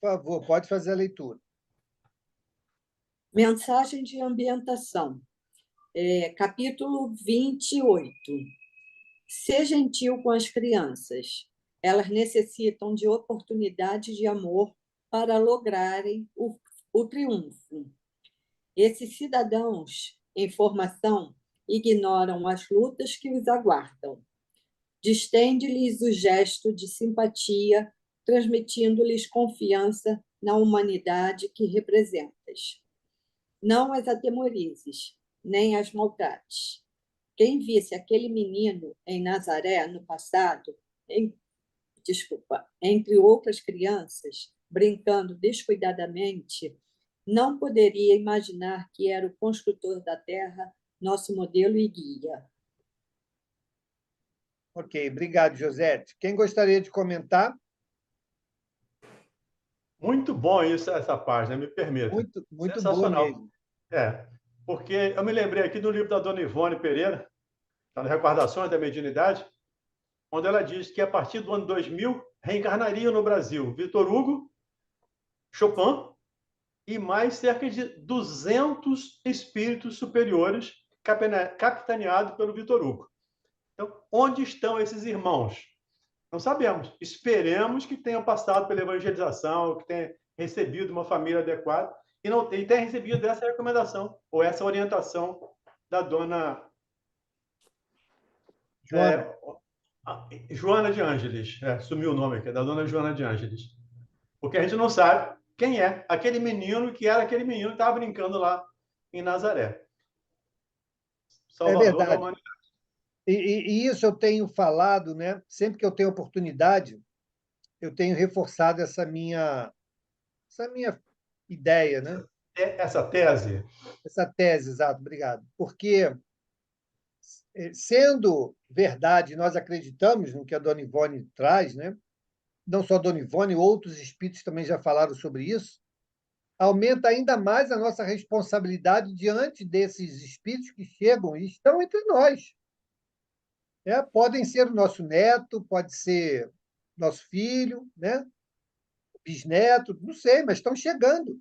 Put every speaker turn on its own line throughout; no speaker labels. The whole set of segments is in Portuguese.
Por favor, pode fazer a leitura.
Mensagem de ambientação. Capítulo 28. Ser gentil com as crianças. Elas necessitam de oportunidades de amor para lograrem o triunfo. Esses cidadãos em formação ignoram as lutas que os aguardam. Distende-lhes o gesto de simpatia, transmitindo-lhes confiança na humanidade que representas. Não as atemorizes, nem as maltrates. Quem visse aquele menino em Nazaré no passado, entre outras crianças, brincando descuidadamente, não poderia imaginar que era o construtor da terra, nosso modelo e guia.
Ok, obrigado, Josete. Quem gostaria de comentar?
Muito bom isso, essa página, me permita.
Muito boa
Sensacional.
mesmo.
Porque eu me lembrei aqui do livro da dona Ivone Pereira, está no Recordações da Mediunidade, onde ela diz que a partir do ano 2000 reencarnariam no Brasil Vitor Hugo, Chopin e mais cerca de 200 espíritos superiores capitaneados pelo Vitor Hugo. Então, onde estão esses irmãos? Não sabemos. Esperemos que tenham passado pela evangelização, que tenham recebido uma família adequada e tenham recebido essa recomendação ou essa orientação da dona Joana de Ângeles. Sumiu o nome aqui, da dona Joana de Ângeles. Porque a gente não sabe quem é aquele menino que era aquele menino que estava brincando lá em Nazaré. Salvador da humanidade.
E isso eu tenho falado, né? Sempre que eu tenho oportunidade, eu tenho reforçado essa minha ideia, né?
Essa tese.
Essa tese, exato, obrigado. Porque, sendo verdade, nós acreditamos no que a dona Ivone traz, né? Não só a dona Ivone, outros espíritos também já falaram sobre isso, aumenta ainda mais a nossa responsabilidade diante desses espíritos que chegam e estão entre nós. Podem ser o nosso neto, pode ser nosso filho, né? Bisneto, não sei, mas estão chegando.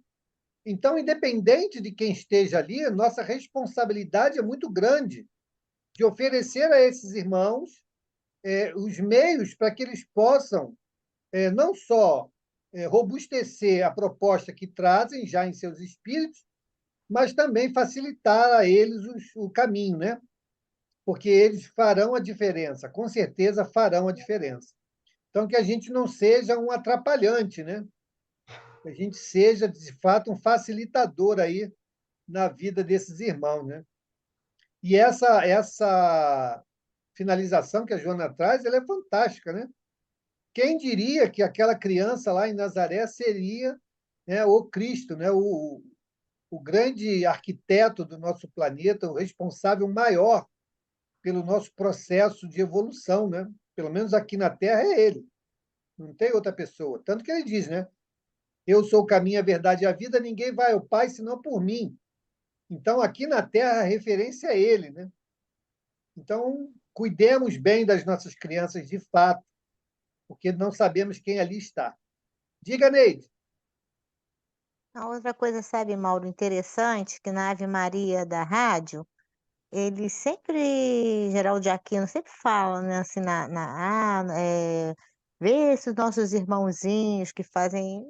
Então, independente de quem esteja ali, nossa responsabilidade é muito grande de oferecer a esses irmãos os meios para que eles possam não só robustecer a proposta que trazem já em seus espíritos, mas também facilitar a eles o caminho, né? Porque eles farão a diferença, com certeza farão a diferença. Então, que a gente não seja um atrapalhante, né? Que a gente seja, de fato, um facilitador aí na vida desses irmãos, né? E essa finalização que a Joana traz, ela é fantástica, né? Quem diria que aquela criança lá em Nazaré seria, né, o Cristo, né, o grande arquiteto do nosso planeta, o responsável maior pelo nosso processo de evolução, né? Pelo menos aqui na Terra é ele, não tem outra pessoa. Tanto que ele diz, né? Eu sou o caminho, a verdade e a vida, ninguém vai ao Pai senão por mim. Então, aqui na Terra, a referência é ele, né? Então, cuidemos bem das nossas crianças de fato, porque não sabemos quem ali está. Diga, Neide.
A outra coisa, sabe, Mauro, interessante, que na Ave Maria da rádio, ele sempre, Geraldo de Aquino, sempre fala, né, assim, vê esses nossos irmãozinhos que fazem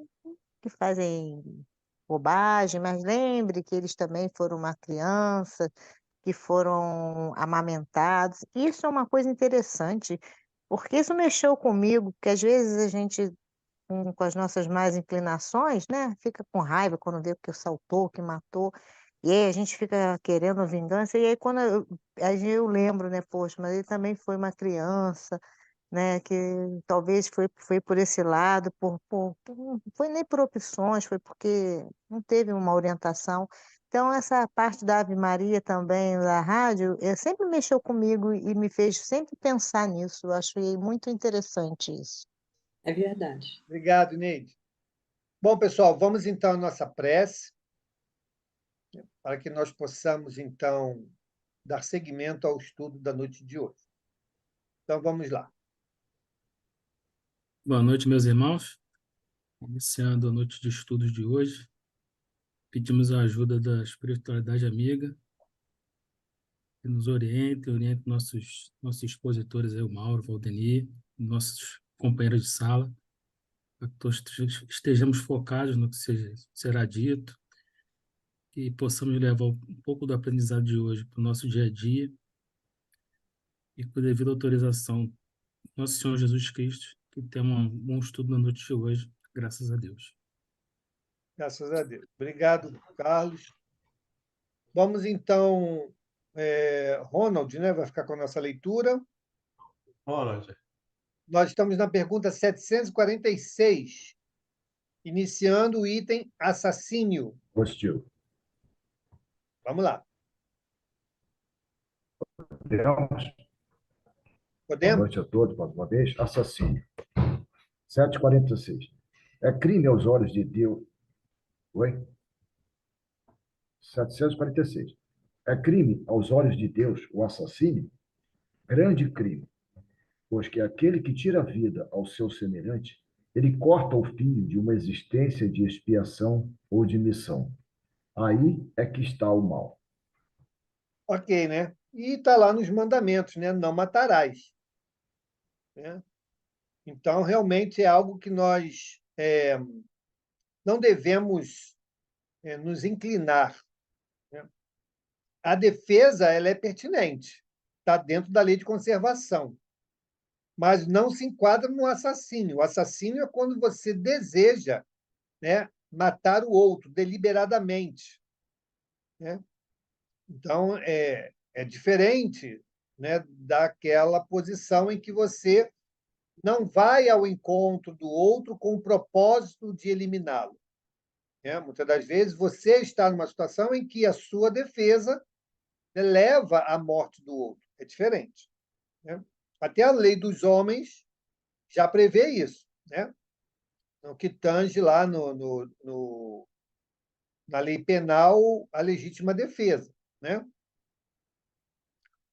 bobagem, mas lembre que eles também foram uma criança, que foram amamentados. Isso é uma coisa interessante, porque isso mexeu comigo, porque às vezes a gente, com as nossas más inclinações, né, fica com raiva quando vê que assaltou, que matou, e aí a gente fica querendo vingança, e aí aí eu lembro, né, poxa, mas ele também foi uma criança, né, que talvez foi por esse lado, não foi nem por opções, foi porque não teve uma orientação. Então essa parte da Ave Maria também da rádio, sempre mexeu comigo e me fez sempre pensar nisso, eu achei muito interessante isso.
É verdade.
Obrigado, Neide. Bom, pessoal, vamos então à nossa prece, para que nós possamos, então, dar seguimento ao estudo da noite de hoje. Então, vamos lá.
Boa noite, meus irmãos. Iniciando a noite de estudos de hoje, pedimos a ajuda da espiritualidade amiga, que nos oriente nossos expositores, aí, o Mauro, o Valdenir, nossos companheiros de sala, para que todos estejamos focados no que será dito, e possamos levar um pouco do aprendizado de hoje para o nosso dia a dia, e com devida autorização, nosso Senhor Jesus Cristo, que tenha um bom estudo na noite de hoje, graças a Deus.
Graças a Deus. Obrigado, Carlos. Vamos, então, Ronald, né, vai ficar com a nossa leitura.
Ronald.
Nós estamos na pergunta 746, iniciando o item assassínio.
Positivo.
Vamos lá.
Podemos? Boa
Podemos?
noite a todos, mais uma vez. Assassínio. 746. É crime aos olhos de Deus. Oi? 746. É crime aos olhos de Deus o assassínio? Grande crime, pois que aquele que tira a vida ao seu semelhante, ele corta o fio de uma existência de expiação ou de missão. Aí é que está o mal.
Ok, né? E está lá nos mandamentos, né? Não matarás. Né? Então, realmente é algo que nós não devemos nos inclinar. Né? A defesa ela é pertinente, está dentro da lei de conservação, mas não se enquadra no assassínio. O assassínio é quando você deseja, né, matar o outro deliberadamente. Né? Então, é diferente, né, daquela posição em que você não vai ao encontro do outro com o propósito de eliminá-lo. Né? Muitas das vezes, você está numa situação em que a sua defesa leva à morte do outro. É diferente. Né? Até a lei dos homens já prevê isso, né? No que tange lá na lei penal a legítima defesa. Né?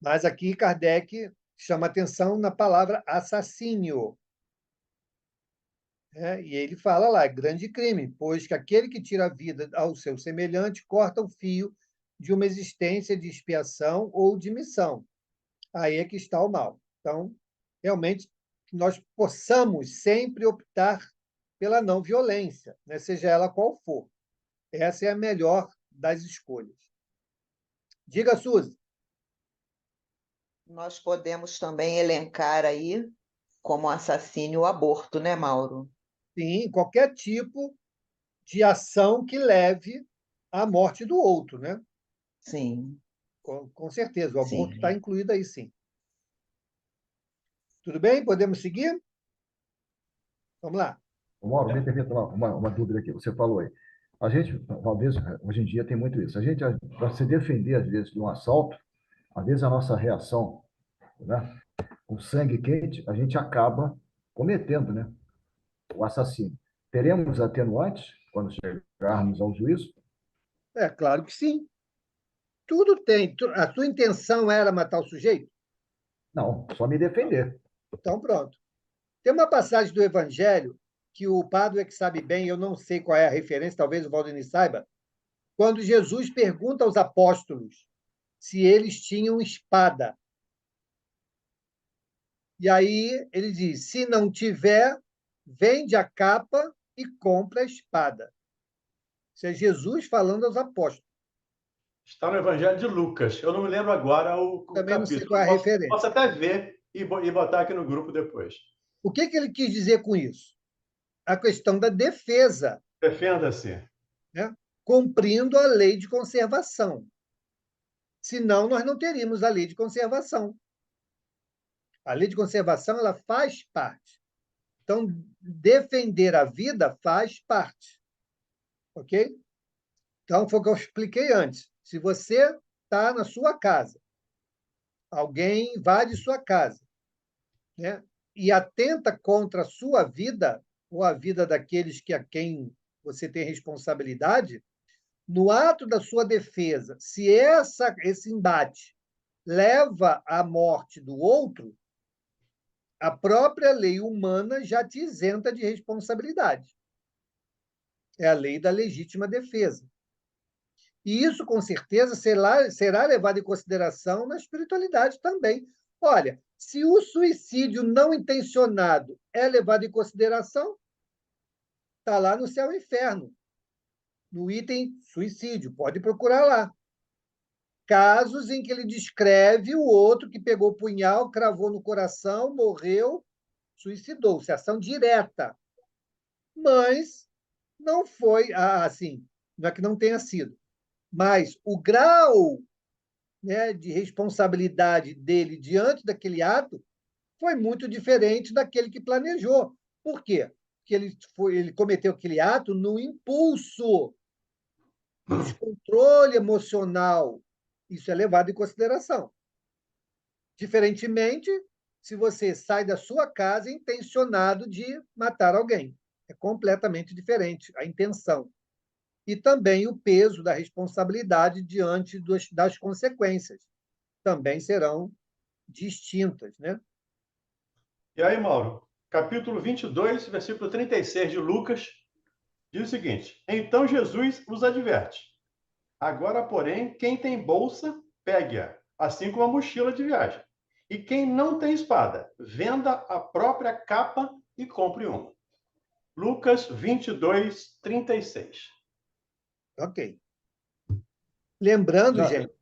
Mas aqui Kardec chama atenção na palavra assassínio. E ele fala lá, grande crime, pois que aquele que tira a vida ao seu semelhante corta o fio de uma existência de expiação ou de missão. Aí é que está o mal. Então, realmente, que nós possamos sempre optar pela não violência, né? Seja ela qual for. Essa é a melhor das escolhas. Diga, Suzy.
Nós podemos também elencar aí como assassínio o aborto, né, Mauro?
Sim, qualquer tipo de ação que leve à morte do outro, né?
Sim.
Com certeza, o aborto
Sim.
está incluído aí, sim. Tudo bem? Podemos seguir? Vamos lá.
Mauro, me permita uma dúvida aqui. Você falou aí. A gente, talvez, hoje em dia tem muito isso. A gente, para se defender, às vezes, de um assalto, às vezes a nossa reação, né, com sangue quente, a gente acaba cometendo, né, o assassínio. Teremos atenuantes quando chegarmos ao juízo?
Claro que sim. Tudo tem. A sua intenção era matar o sujeito?
Não, só me defender.
Então, pronto. Tem uma passagem do Evangelho que o Padre é que sabe bem, eu não sei qual é a referência, talvez o Valdenir saiba, quando Jesus pergunta aos apóstolos se eles tinham espada. E aí ele diz: se não tiver, vende a capa e compra a espada. Isso é Jesus falando aos apóstolos.
Está no Evangelho de Lucas. Eu não me lembro agora o
Também não sei
capítulo.
qual é a referência.
Posso até ver e botar aqui no grupo depois.
O que ele quis dizer com isso? A questão da defesa.
Defenda-se.
Né? Cumprindo a lei de conservação. Senão, nós não teríamos a lei de conservação. A lei de conservação ela faz parte. Então, defender a vida faz parte. Ok? Então, foi o que eu expliquei antes. Se você está na sua casa, alguém invade sua casa, né, e atenta contra a sua vida, ou a vida daqueles a quem você tem responsabilidade, no ato da sua defesa, se esse embate leva à morte do outro, a própria lei humana já te isenta de responsabilidade. É a lei da legítima defesa. E isso, com certeza, será levado em consideração na espiritualidade também. Olha, se o suicídio não intencionado é levado em consideração, está lá no céu e inferno, no item suicídio, pode procurar lá. Casos em que ele descreve o outro que pegou o punhal, cravou no coração, morreu, suicidou-se, ação direta. Mas não foi assim, não é que não tenha sido, mas o grau, né, de responsabilidade dele diante daquele ato foi muito diferente daquele que planejou. Por quê? Porque ele cometeu aquele ato no impulso, no descontrole emocional. Isso é levado em consideração. Diferentemente, se você sai da sua casa intencionado de matar alguém. É completamente diferente a intenção. E também o peso da responsabilidade diante das consequências também serão distintas, né?
E aí, Mauro, capítulo 22, versículo 36 de Lucas, diz o seguinte: Então Jesus os adverte. Agora, porém, quem tem bolsa, pegue-a, assim como a mochila de viagem. E quem não tem espada, venda a própria capa e compre uma. Lucas 22, 36.
Ok. Lembrando,
Já,
gente,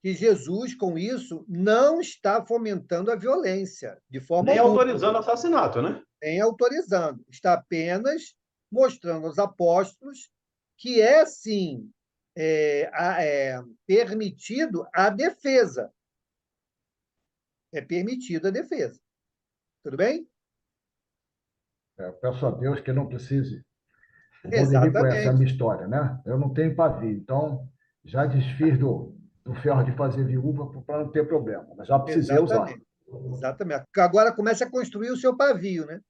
que Jesus, com isso, não está fomentando a violência, de forma
Nem
alguma,
autorizando assassinato, né?
nem autorizando. Está apenas mostrando aos apóstolos que é, sim, permitido a defesa. É permitida a defesa. Tudo bem?
peço a Deus que não precise. O Valdemir conhece a
Exatamente.
minha história, né? Eu não tenho pavio, então já desfiz do ferro de fazer viúva para não ter problema, mas já precisei usar.
Exatamente. Exatamente. Agora comece a construir o seu pavio, né?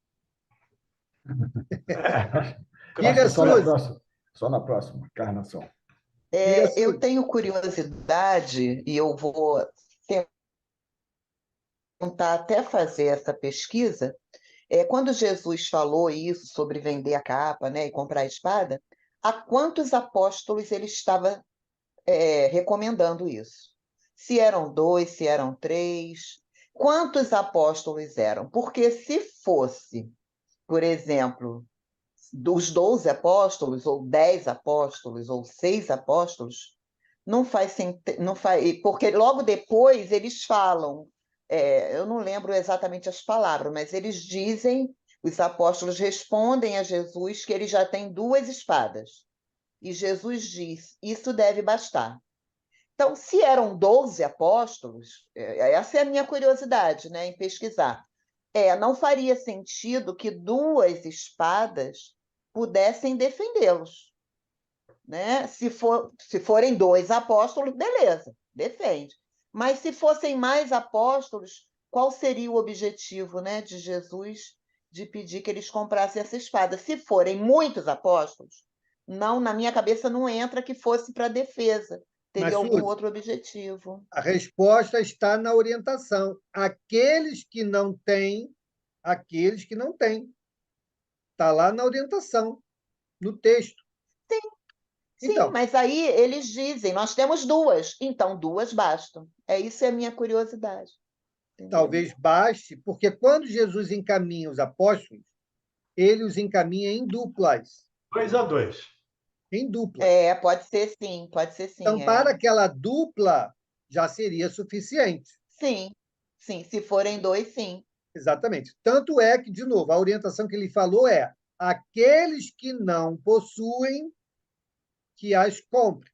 Eu acho
Diga,
que
Suzy.
só na próxima encarnação.
Diga,
Eu
Suzy.
tenho curiosidade e eu vou tentar até fazer essa pesquisa. Quando Jesus falou isso sobre vender a capa, né, e comprar a espada, a quantos apóstolos ele estava recomendando isso? Se eram 2, se eram 3, quantos apóstolos eram? Porque se fosse, por exemplo, dos 12 apóstolos, ou 10 apóstolos, ou 6 apóstolos, não faz sentido, não faz, porque logo depois eles falam, eu não lembro exatamente as palavras, mas eles dizem, os apóstolos respondem a Jesus que ele já tem 2 espadas. E Jesus diz: Isso deve bastar. Então, se eram 12 apóstolos, essa é a minha curiosidade, né, em pesquisar. Não faria sentido que 2 espadas pudessem defendê-los, né? Se forem 2 apóstolos, beleza, defende. Mas se fossem mais apóstolos, qual seria o objetivo, né, de Jesus de pedir que eles comprassem essa espada? Se forem muitos apóstolos, não, na minha cabeça não entra que fosse para defesa.
Mas,
Teria algum
Suzy,
outro objetivo.
a resposta está na orientação. Aqueles que não têm, aqueles que não têm. Está lá na orientação, no texto.
Sim,
Então,
mas aí eles dizem, nós temos 2, então 2 bastam. Isso é a minha curiosidade. Entendeu?
talvez baste, porque quando Jesus encaminha os apóstolos, ele os encaminha em duplas.
2-2.
Em duplas.
Pode ser sim, pode ser sim.
Então, para aquela dupla, já seria suficiente.
Sim, sim, se forem 2, sim.
Exatamente. Tanto é que, de novo, a orientação que ele falou é aqueles que não possuem, que as comprem.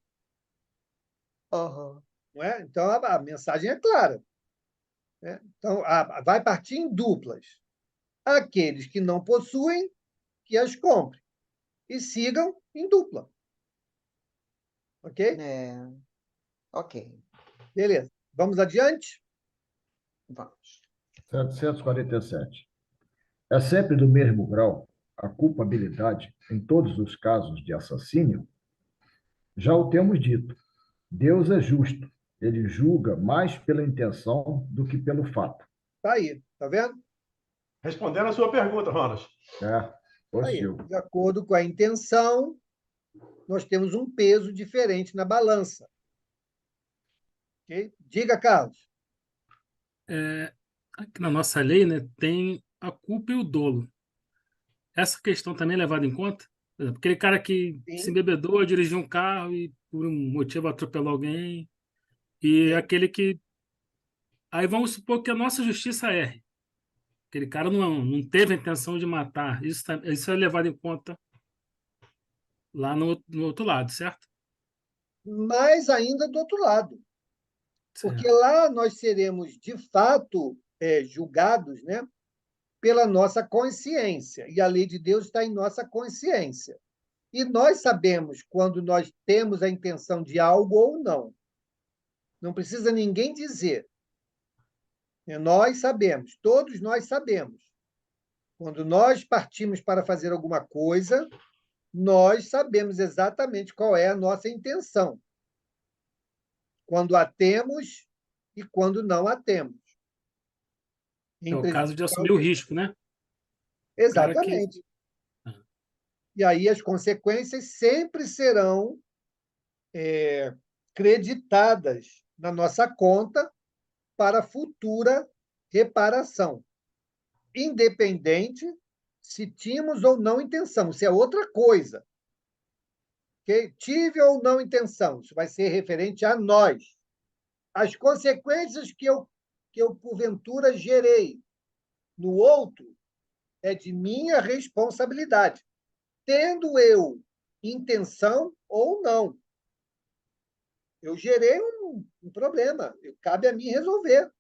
Uhum.
Não é? Então, a mensagem é clara. Né? Então, vai partir em duplas. Aqueles que não possuem, que as comprem. E sigam em dupla. Ok?
Ok,
Beleza. Vamos adiante?
vamos.
747. É sempre do mesmo grau a culpabilidade em todos os casos de assassínio? Já o temos dito. Deus é justo. Ele julga mais pela intenção do que pelo fato.
Está aí. Está vendo?
Respondendo a sua pergunta, Ronald.
Tá aí.
Positivo.
De acordo com a intenção, nós temos um peso diferente na balança. Okay? Diga, Carlos.
Aqui na nossa lei, né, tem a culpa e o dolo. Essa questão também é levada em conta? Por exemplo, aquele cara que se
Sim,
embebedou, dirigiu um carro e por um motivo atropelou alguém, e
sim.
aquele que... Aí vamos supor que a nossa justiça erre. Aquele cara não teve a intenção de matar. Isso é levado em conta lá no outro lado, certo?
Mais ainda do outro lado, porque
Certo.
lá nós seremos, de fato, julgados, né, pela nossa consciência, e a lei de Deus está em nossa consciência. E nós sabemos quando nós temos a intenção de algo ou não. Não precisa ninguém dizer. Nós sabemos, todos nós sabemos. Quando nós partimos para fazer alguma coisa, nós sabemos exatamente qual é a nossa intenção. Quando a temos e quando não a temos.
É
Em
o caso de
prejudicar
assumir o
alguém.
risco, né? O cara que...
Exatamente. E aí as consequências sempre serão creditadas na nossa conta para futura reparação, independente se tínhamos ou não intenção. Isso é outra coisa. Okay? Tive ou não intenção. Isso vai ser referente a nós. As consequências que eu porventura gerei no outro é de minha responsabilidade, tendo eu intenção ou não. Eu gerei um problema, cabe a mim resolver.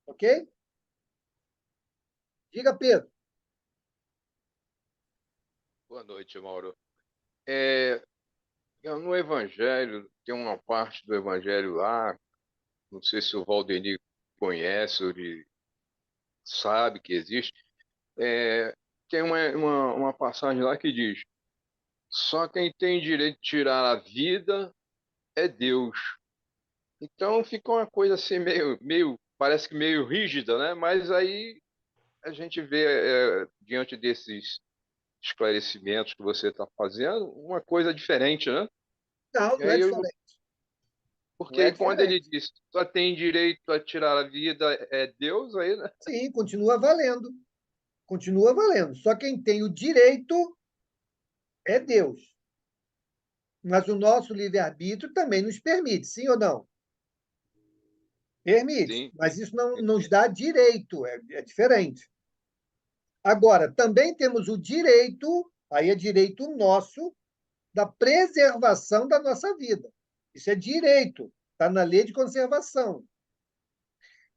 Ok? Diga, Pedro.
Boa noite, Mauro. É, no Evangelho, tem uma parte do Evangelho lá, não sei se o Valdenir conhece ou ele sabe que existe, tem uma passagem lá que diz: só quem tem direito de tirar a vida é Deus. Então fica uma coisa assim parece que meio rígida, né? Mas aí a gente vê, diante desses esclarecimentos que você está fazendo, uma coisa diferente, né?
Não,
E
não é
aí eu
diferente. Não
Porque
é
aí quando ele
diferente.
diz só tem direito a tirar a vida é Deus, aí, né?
Sim, continua valendo. Continua valendo. Só quem tem o direito é Deus. Mas o nosso livre-arbítrio também nos permite, sim ou não? Permite.
Sim,
Mas isso não nos dá direito, é diferente. Agora, também temos o direito, aí é direito nosso, da preservação da nossa vida. Isso é direito, está na lei de conservação.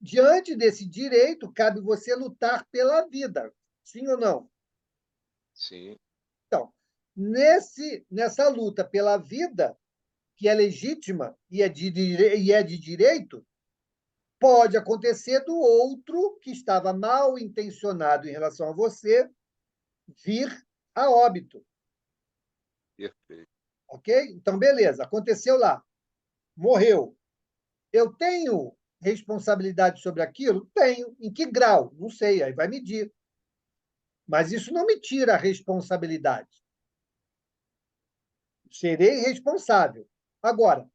Diante desse direito, cabe você lutar pela vida, sim ou não?
sim,
Então, nessa luta pela vida, que é legítima e é de direito, pode acontecer do outro, que estava mal intencionado em relação a você, vir a óbito.
perfeito.
Ok? Então, beleza, aconteceu lá, morreu. Eu tenho responsabilidade sobre aquilo? Tenho. Em que grau? Não sei, aí vai medir. Mas isso não me tira a responsabilidade. Serei responsável. Agora,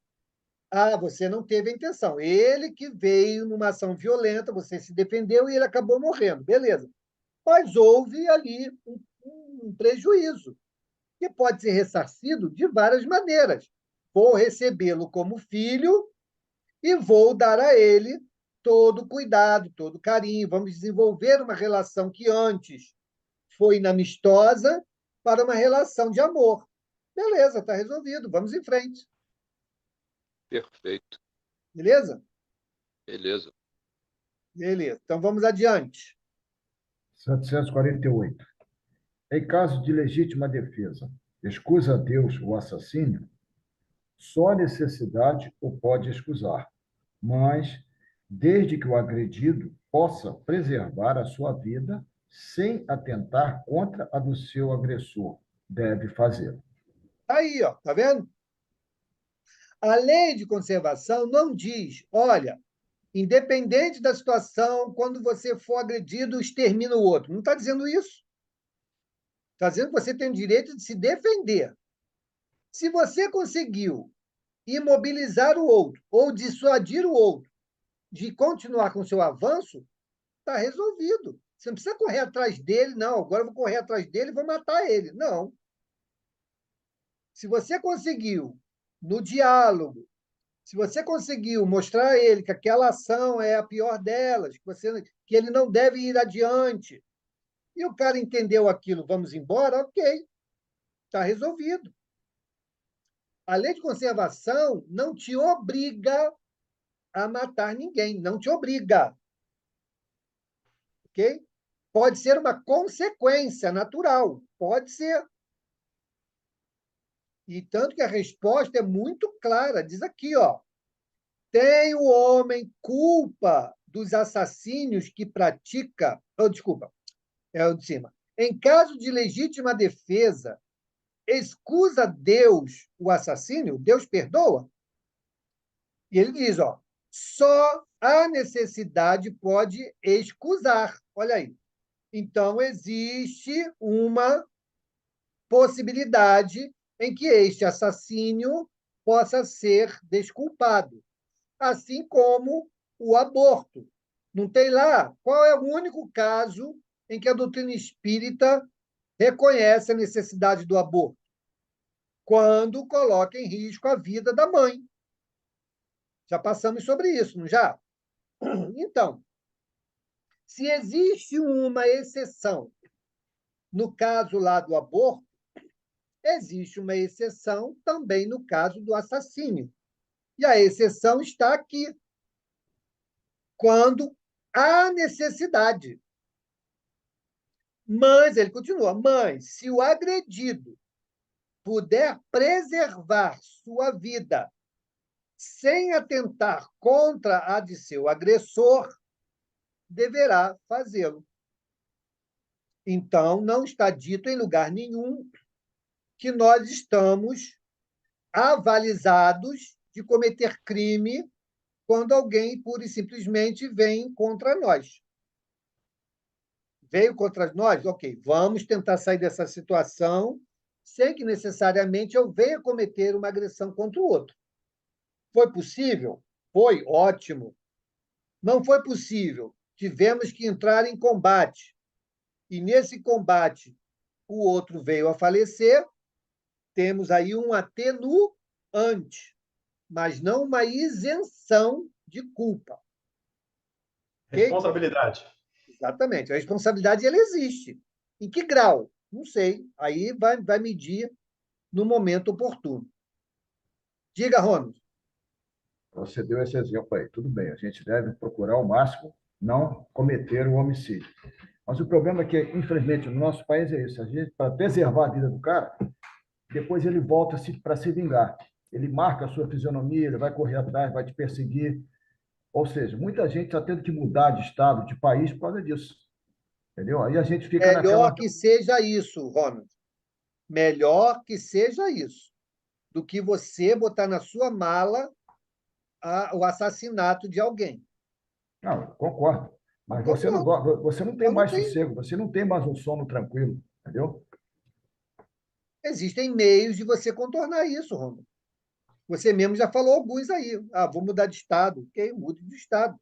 você não teve a intenção. Ele que veio numa ação violenta, você se defendeu e ele acabou morrendo. Beleza. Mas houve ali um prejuízo, que pode ser ressarcido de várias maneiras. Vou recebê-lo como filho e vou dar a ele todo o cuidado, todo o carinho. Vamos desenvolver uma relação que antes foi inamistosa para uma relação de amor. Beleza, está resolvido. Vamos em frente.
Perfeito.
Beleza?
Beleza.
Beleza. Então vamos adiante.
748. Em caso de legítima defesa, escusa a Deus o assassínio, só a necessidade o pode escusar, mas desde que o agredido possa preservar a sua vida sem atentar contra a do seu agressor, deve fazê-lo.
Aí, ó, tá vendo? A lei de conservação não diz, olha, independente da situação, quando você for agredido, extermina o outro. Não está dizendo isso. Está dizendo que você tem o direito de se defender. Se você conseguiu imobilizar o outro ou dissuadir o outro de continuar com o seu avanço, está resolvido. Você não precisa correr atrás dele, não. Agora eu vou correr atrás dele e vou matar ele. Não. Se você conseguiu, no diálogo, se você conseguiu mostrar a ele que aquela ação é a pior delas, que ele não deve ir adiante, e o cara entendeu aquilo, vamos embora, ok, está resolvido. A lei de conservação não te obriga a matar ninguém, não te obriga. Ok? Pode ser uma consequência natural, pode ser. E tanto que a resposta é muito clara, diz aqui, ó, tem o homem culpa dos assassínios que pratica, desculpa, é o de cima. Em caso de legítima defesa, excusa Deus o assassínio? Deus perdoa? E ele diz, ó, só a necessidade pode excusar. Olha aí. Então, existe uma possibilidade em que este assassínio possa ser desculpado, assim como o aborto. Não tem lá? Qual é o único caso em que a doutrina espírita reconhece a necessidade do aborto? Quando coloca em risco a vida da mãe. Já passamos sobre isso, não já? Então, se existe uma exceção no caso lá do aborto, existe uma exceção também no caso do assassínio. E a exceção está aqui, quando há necessidade. Mas, ele continua, mas se o agredido puder preservar sua vida sem atentar contra a de seu agressor, deverá fazê-lo. Então, não está dito em lugar nenhum que nós estamos avalizados de cometer crime quando alguém pura e simplesmente vem contra nós. Veio contra nós? Ok, vamos tentar sair dessa situação sem que necessariamente eu venha cometer uma agressão contra o outro. Foi possível? Foi ótimo. Não foi possível. Tivemos que entrar em combate. E nesse combate, o outro veio a falecer. Temos aí um atenuante, mas não uma isenção de culpa. Okay?
Responsabilidade.
Exatamente. A responsabilidade ela existe. Em que grau? Não sei. Aí vai medir no momento oportuno. Diga, Ronald.
Você deu esse exemplo aí. Tudo bem, a gente deve procurar ao máximo não cometer o homicídio. Mas o problema é que, infelizmente, no nosso país é isso. A gente, para preservar a vida do cara, depois ele volta para se vingar. Ele marca a sua fisionomia, ele vai correr atrás, vai te perseguir. Ou seja, muita gente está tendo que mudar de estado, de país por causa disso. Entendeu? Aí a gente fica
Melhor
naquela.
que seja isso, Ronald. Melhor que seja isso, do que você botar na sua mala o assassinato de alguém.
Não, concordo. Mas
Concordo.
você não tem
Eu não
mais
tenho.
sossego, você não tem mais um sono tranquilo, entendeu?
Existem meios de você contornar isso, Ronald. Você mesmo já falou alguns aí. Vou mudar de estado. Ok, mude de estado.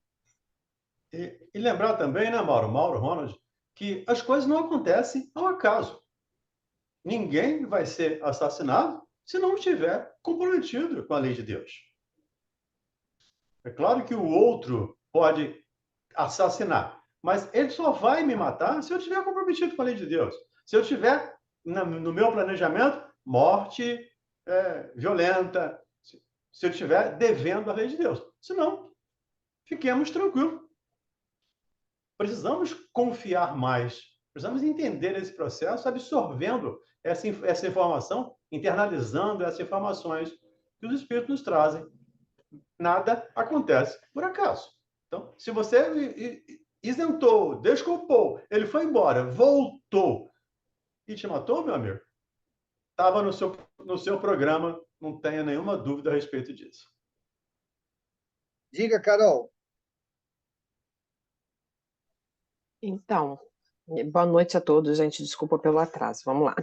E lembrar também, né, Mauro, Ronald, que as coisas não acontecem ao acaso. Ninguém vai ser assassinado se não estiver comprometido com a lei de Deus. É claro que o outro pode assassinar, mas ele só vai me matar se eu estiver comprometido com a lei de Deus. Se eu estiver no meu planejamento, morte violenta, se eu estiver devendo a lei de Deus. Senão, fiquemos tranquilos. Precisamos confiar mais, precisamos entender esse processo, absorvendo essa informação, internalizando essas informações que os espíritos nos trazem. Nada acontece por acaso. Então, se você isentou, desculpou, ele foi embora, voltou e te matou, meu amigo, estava no seu programa, não tenha nenhuma dúvida a respeito disso.
Diga, Carol.
Então, Boa noite a todos, gente. Desculpa pelo atraso. Vamos lá.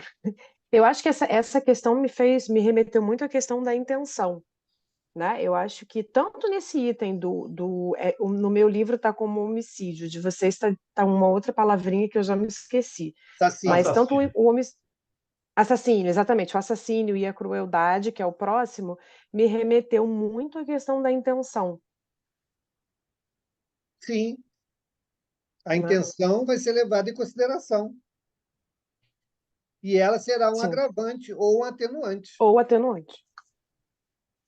Eu acho que essa questão me remeteu muito à questão da intenção, né? Eu acho que tanto nesse item no meu livro está como homicídio, de vocês tá uma outra palavrinha que eu já me esqueci.
Assassínio.
Mas tanto
Assassínio.
o assassínio, exatamente, o assassínio e a crueldade, que é o próximo, me remeteu muito à questão da intenção,
Sim, a
né?
intenção vai ser levada em consideração. E ela será um
Sim.
agravante ou um atenuante.
Ou atenuante.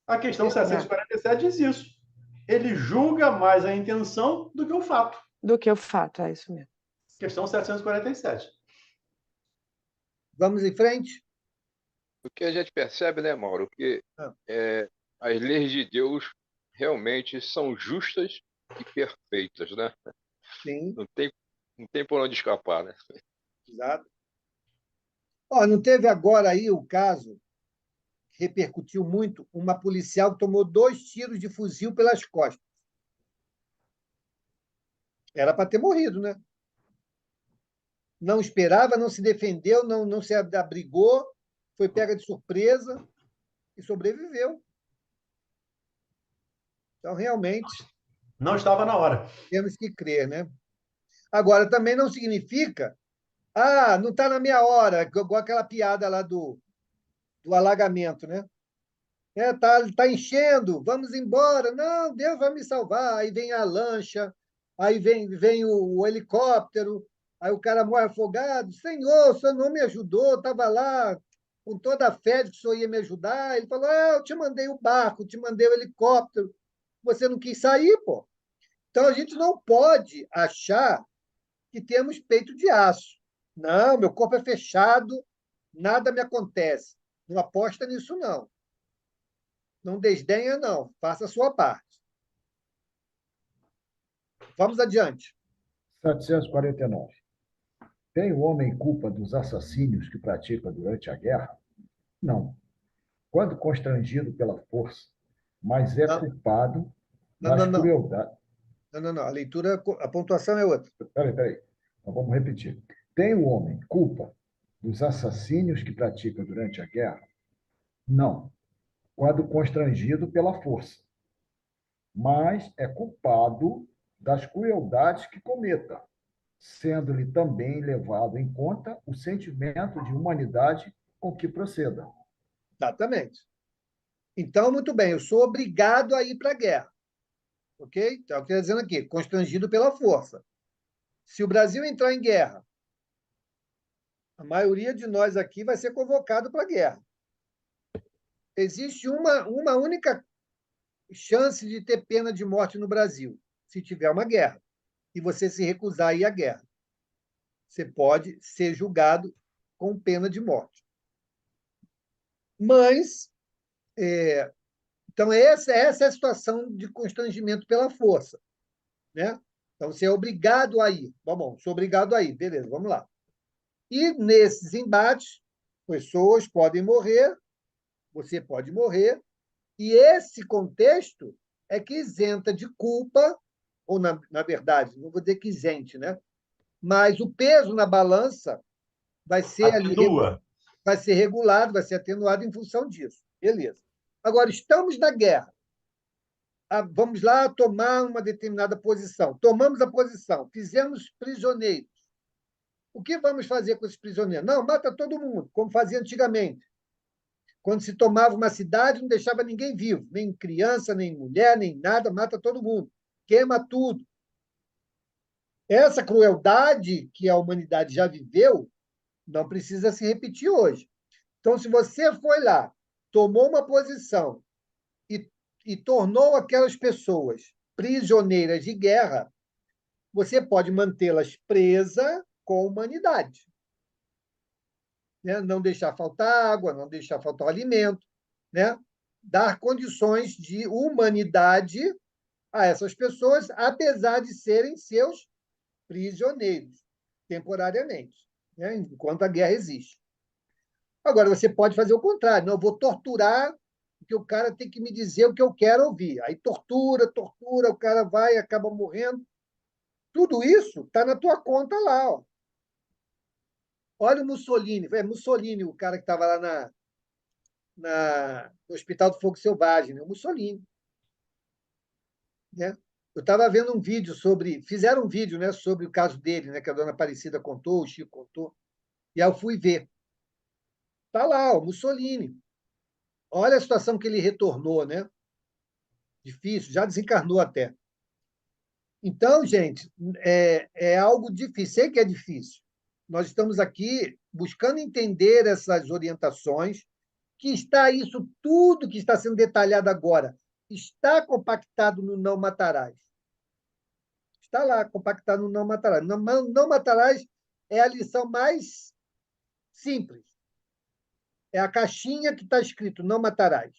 A questão
É.
747 diz isso. Ele julga mais a intenção do que o fato.
Do que o fato, é isso mesmo.
Questão 747.
Vamos em frente?
O que a gente percebe, né, Mauro, que
Ah.
as leis de Deus realmente são justas e perfeitas, né?
Sim,
Não tem por onde escapar, né?
exato. Ó, não teve agora aí o caso, que repercutiu muito, uma policial que tomou 2 tiros de fuzil pelas costas. Era para ter morrido, né? Não esperava, não se defendeu, não se abrigou, foi pega de surpresa e sobreviveu. Então, realmente,
Não estava na hora.
temos que crer, né? Agora, também não significa, não está na minha hora, igual aquela piada lá do alagamento, né? Tá enchendo, vamos embora. Não, Deus vai me salvar. Aí vem a lancha, aí vem o helicóptero, aí o cara morre afogado. Senhor, o senhor não me ajudou, estava lá com toda a fé de que o senhor ia me ajudar. Ele falou: eu te mandei o barco, te mandei o helicóptero, você não quis sair, pô. Então a gente não pode achar que temos peito de aço. Não, meu corpo é fechado, nada me acontece. Não aposta nisso, não. Não desdenha, não. Faça a sua parte. Vamos adiante.
749. Tem o homem culpa dos assassínios que pratica durante a guerra? Não. Quando constrangido pela força, mas é
Não,
culpado
não,
das
não, não.
crueldades.
Não. A leitura, a pontuação é outra.
Peraí. Então, vamos repetir. Tem o homem culpa dos assassínios que pratica durante a guerra? Não. Quando constrangido pela força, mas é culpado das crueldades que cometa, sendo-lhe também levado em conta o sentimento de humanidade com que proceda.
Exatamente. Então, muito bem, eu sou obrigado a ir para a guerra. Ok? Então, eu quero dizendo aqui, constrangido pela força. Se o Brasil entrar em guerra, a maioria de nós aqui vai ser convocado para a guerra. Existe uma única chance de ter pena de morte no Brasil, se tiver uma guerra, e você se recusar a ir à guerra. Você pode ser julgado com pena de morte. Mas, então, essa é a situação de constrangimento pela força. Né? Então, você é obrigado a ir. Bom, sou obrigado a ir. Beleza, vamos lá. E nesses embates, pessoas podem morrer, você pode morrer, e esse contexto é que isenta de culpa, ou, na verdade, não vou dizer que isente, né? Mas o peso na balança vai ser ali,
Atenua.
vai ser regulado, vai ser atenuado em função disso. Beleza. Agora, estamos na guerra. Vamos lá tomar uma determinada posição. Tomamos a posição, fizemos prisioneiros. O que vamos fazer com esses prisioneiros? Não, mata todo mundo, como fazia antigamente. Quando se tomava uma cidade, não deixava ninguém vivo, nem criança, nem mulher, nem nada, mata todo mundo, queima tudo. Essa crueldade que a humanidade já viveu não precisa se repetir hoje. Então, se você foi lá, tomou uma posição e tornou aquelas pessoas prisioneiras de guerra, você pode mantê-las presas com humanidade. Né? Não deixar faltar água, não deixar faltar alimento, né? Dar condições de humanidade a essas pessoas, apesar de serem seus prisioneiros, temporariamente, né? Enquanto a guerra existe. Agora, você pode fazer o contrário. Não, eu vou torturar, porque o cara tem que me dizer o que eu quero ouvir. Aí tortura, o cara vai e acaba morrendo. Tudo isso está na tua conta lá. Ó. Olha o Mussolini. É Mussolini, o cara que estava lá no Hospital do Fogo Selvagem, né? O Mussolini. Né? Eu estava vendo um vídeo fizeram um vídeo, né, sobre o caso dele, né, que a dona Aparecida contou, o Chico contou, e aí eu fui ver. Está lá, o Mussolini. Olha a situação que ele retornou, né? Difícil, já desencarnou até. Então, gente, é algo difícil. Sei que é difícil. Nós estamos aqui buscando entender essas orientações, que está isso tudo que está sendo detalhado agora, está compactado no Não Matarás. Está lá, compactado no Não Matarás. Não Matarás é a lição mais simples. É a caixinha que está escrito Não Matarás.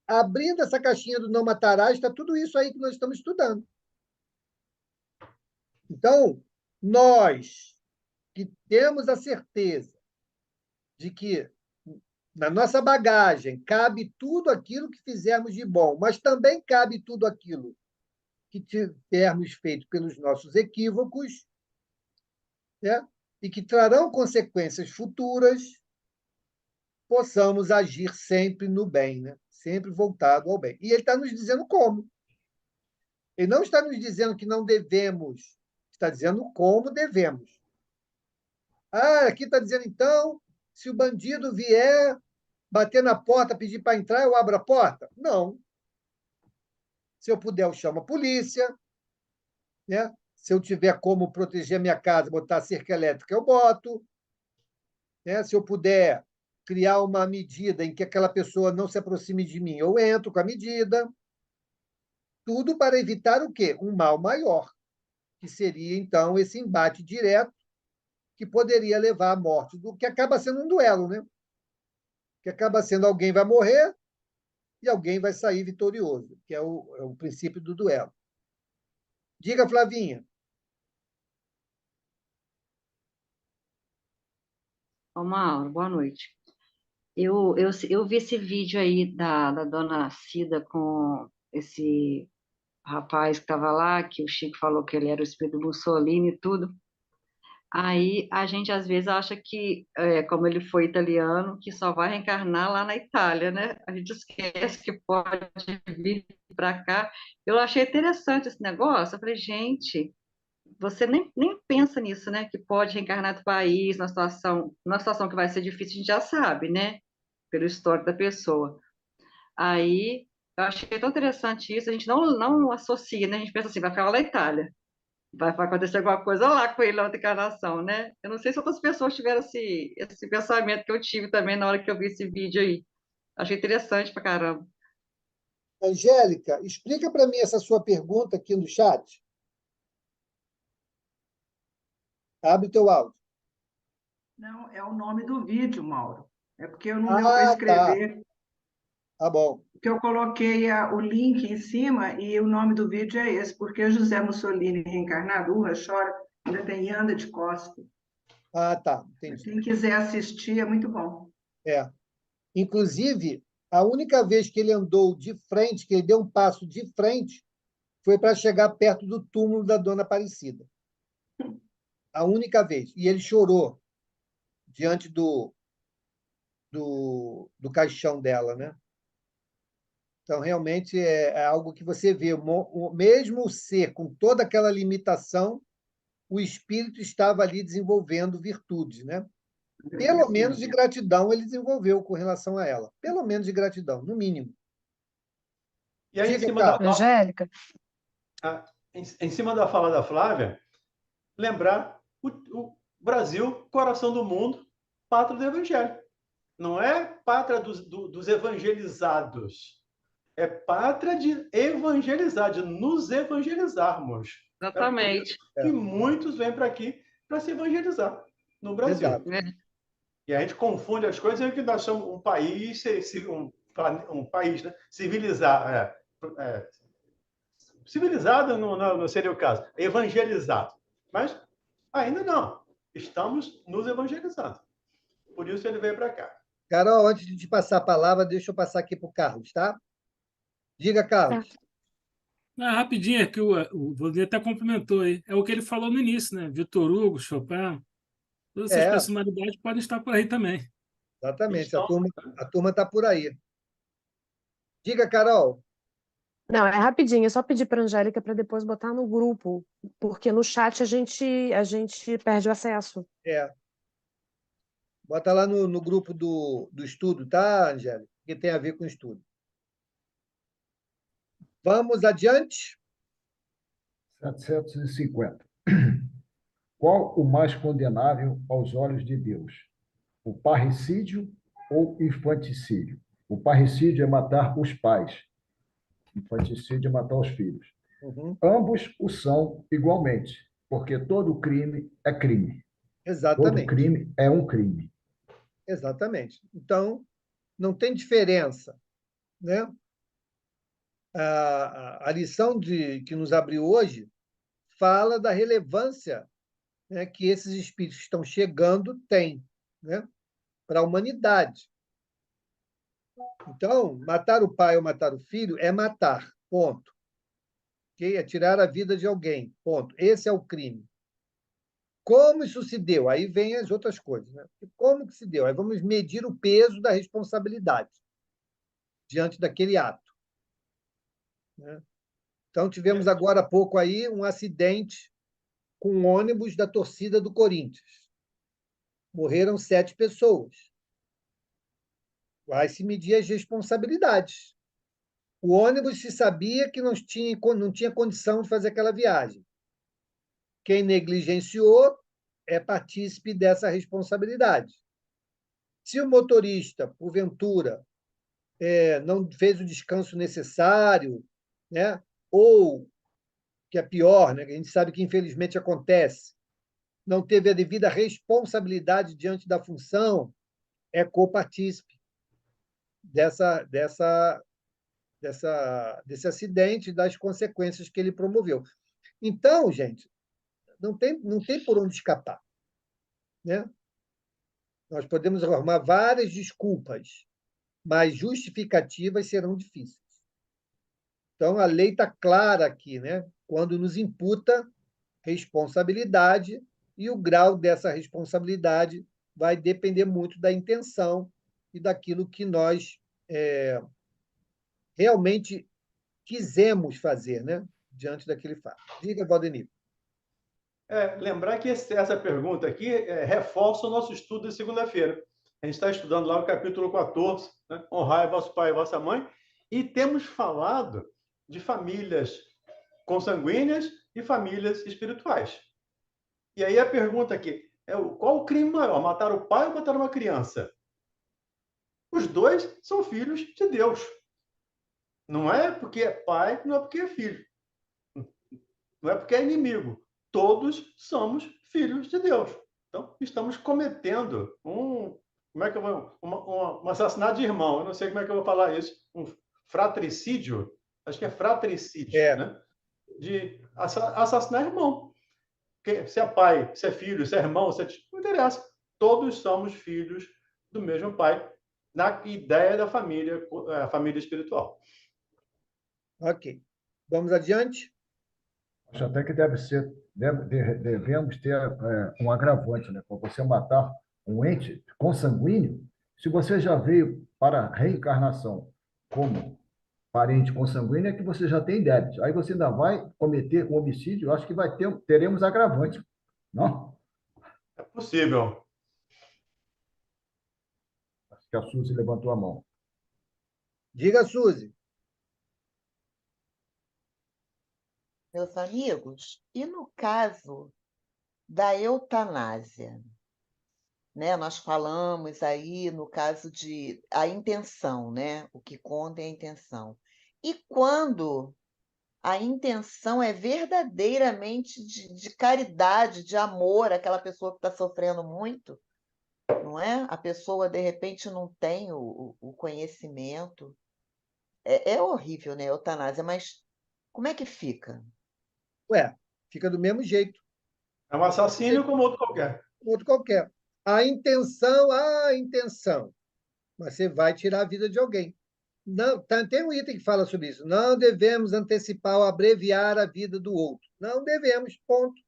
Abrindo essa caixinha do Não Matarás, está tudo isso aí que nós estamos estudando. Então, nós que temos a certeza de que na nossa bagagem cabe tudo aquilo que fizermos de bom, mas também cabe tudo aquilo que tivermos feito pelos nossos equívocos, né? E que trarão consequências futuras, possamos agir sempre no bem, né? Sempre voltado ao bem. E ele está nos dizendo como. Ele não está nos dizendo que não devemos, está dizendo como devemos. Aqui está dizendo, então, se o bandido vier bater na porta, pedir para entrar, eu abro a porta? Não. Se eu puder, eu chamo a polícia. Né? Se eu tiver como proteger a minha casa, botar cerca elétrica, eu boto. Né? Se eu puder criar uma medida em que aquela pessoa não se aproxime de mim, eu entro com a medida. Tudo para evitar o quê? Um mal maior, que seria, então, esse embate direto que poderia levar à morte, do que acaba sendo um duelo, né? Que acaba sendo alguém vai morrer e alguém vai sair vitorioso, que é o princípio do duelo. Diga, Flavinha.
Ô, Mauro, boa noite. Eu vi esse vídeo aí da dona Cida com esse rapaz que estava lá, que o Chico falou que ele era o espírito do Mussolini e tudo. Aí a gente às vezes acha que, como ele foi italiano, que só vai reencarnar lá na Itália, né? A gente esquece que pode vir para cá. Eu achei interessante esse negócio. Eu falei, gente, você nem pensa nisso, né? Que pode reencarnar do país, numa situação que vai ser difícil, a gente já sabe, né? Pelo histórico da pessoa. Aí eu achei tão interessante isso, a gente não associa, né? A gente pensa assim, vai ficar lá na Itália. Vai acontecer alguma coisa lá com ele na outra encarnação, né? Eu não sei se outras pessoas tiveram esse pensamento que eu tive também na hora que eu vi esse vídeo aí. Achei interessante pra caramba.
Angélica, explica para mim essa sua pergunta aqui no chat. Abre o teu áudio.
Não, é o nome do vídeo, Mauro. É porque eu não deu para escrever.
Tá bom.
Porque eu coloquei o link em cima e o nome do vídeo é esse, porque José Mussolini reencarnado, chora, ainda tem Anda de Costa.
Tá, entendi.
Quem quiser assistir, é muito bom.
Inclusive, a única vez que ele andou de frente, que ele deu um passo de frente, foi para chegar perto do túmulo da dona Aparecida. A única vez. E ele chorou diante do caixão dela, né? Então, realmente, é algo que você vê. Mesmo o ser com toda aquela limitação, o espírito estava ali desenvolvendo virtudes, né? Pelo menos de gratidão ele desenvolveu com relação a ela. Pelo menos de gratidão, no mínimo.
E aí,
Angélica.
Em cima da fala da Flávia, lembrar o Brasil, coração do mundo, pátria do Evangelho. Não é pátria dos evangelizados. É pátria de evangelizar, de nos evangelizarmos.
Exatamente.
E muitos vêm para aqui para se evangelizar no Brasil.
Exato.
E a gente confunde as coisas e que nós somos um país, um país, né? Civilizado. Civilizado não seria o caso. Evangelizado. Mas ainda não. Estamos nos evangelizando. Por isso ele veio para cá.
Carol, antes de te passar a palavra, deixa eu passar aqui para o Carlos, tá? Diga, Carlos.
Rapidinho, é que o Valdemir até complementou aí. É o que ele falou no início, né? Vitor Hugo, Chopin. Todas essas
É,
personalidades podem estar por aí também.
exatamente.
Estão,
A turma está por aí. Diga, Carol.
Não, é rapidinho, é só pedir para a Angélica para depois botar no grupo, porque no chat a gente perde o acesso.
É, bota lá no grupo do estudo, tá, Angélica? Que tem a ver com o estudo. Vamos adiante?
750. Qual o mais condenável aos olhos de Deus? O parricídio ou infanticídio? O parricídio é matar os pais. O infanticídio é matar os filhos.
Uhum,
Ambos o são igualmente, porque todo crime é crime. Todo
exatamente,
crime é um crime.
exatamente. Então, não tem diferença, né? A lição que nos abriu hoje fala da relevância, né, que esses espíritos que estão chegando têm, né, para a humanidade. Então, matar o pai ou matar o filho é matar, ponto. Okay? É tirar a vida de alguém, ponto. Esse é o crime. Como isso se deu? Aí vem as outras coisas. Né? Como que se deu? Aí vamos medir o peso da responsabilidade diante daquele ato. Né? Então, tivemos agora há pouco aí um acidente com um ônibus da torcida do Corinthians. Morreram 7 pessoas. Vai se medir as responsabilidades. O ônibus se sabia que não tinha condição de fazer aquela viagem. Quem negligenciou é partícipe dessa responsabilidade. Se o motorista, porventura, não fez o descanso necessário, né? Ou, que é pior, né? A gente sabe que infelizmente acontece, não teve a devida responsabilidade diante da função, é copartícipe desse acidente e das consequências que ele promoveu. Então, gente, não tem por onde escapar. Né? Nós podemos arrumar várias desculpas, mas justificativas serão difíceis. Então, a lei está clara aqui, né? Quando nos imputa responsabilidade, e o grau dessa responsabilidade vai depender muito da intenção e daquilo que nós realmente quisemos fazer, né? Diante daquele fato. Diga, Valdemir.
Lembrar que essa pergunta aqui reforça o nosso estudo de segunda-feira. A gente está estudando lá o capítulo 14, né? Honrai vosso pai e vossa mãe, e temos falado de famílias consanguíneas e famílias espirituais. E aí a pergunta aqui qual o crime maior, matar o pai ou matar uma criança? Os dois são filhos de Deus. Não é porque é pai, não é porque é filho. Não é porque é inimigo. Todos somos filhos de Deus. Então, estamos cometendo um assassinato de irmão. Eu não sei como é que eu vou falar isso. Um fratricídio. Acho que é fratricídio, né? De assassinar irmão. Porque se é pai, se é filho, se é irmão, não interessa. Todos somos filhos do mesmo pai, na ideia da família, a família espiritual.
Ok. Vamos adiante?
Acho até que devemos ter um agravante, né? Para você matar um ente consanguíneo, se você já veio para a reencarnação como parente consanguíneo, é que você já tem débito. Aí você ainda vai cometer um homicídio, eu acho que teremos agravante, não?
É possível.
Acho que a Suzy levantou a mão.
Diga, Suzy.
Meus amigos, e no caso da eutanásia? Né? Nós falamos aí no caso de a intenção, né? O que conta é a intenção. E quando a intenção é verdadeiramente de caridade, de amor, aquela pessoa que está sofrendo muito, não é? A pessoa, de repente, não tem o conhecimento. É horrível, né, a eutanásia, mas como é que fica?
Ué, fica do mesmo jeito.
É um assassínio como outro qualquer.
Outro qualquer. A intenção. Mas você vai tirar a vida de alguém. Não, tem um item que fala sobre isso. Não devemos antecipar ou abreviar a vida do outro. Não devemos, ponto.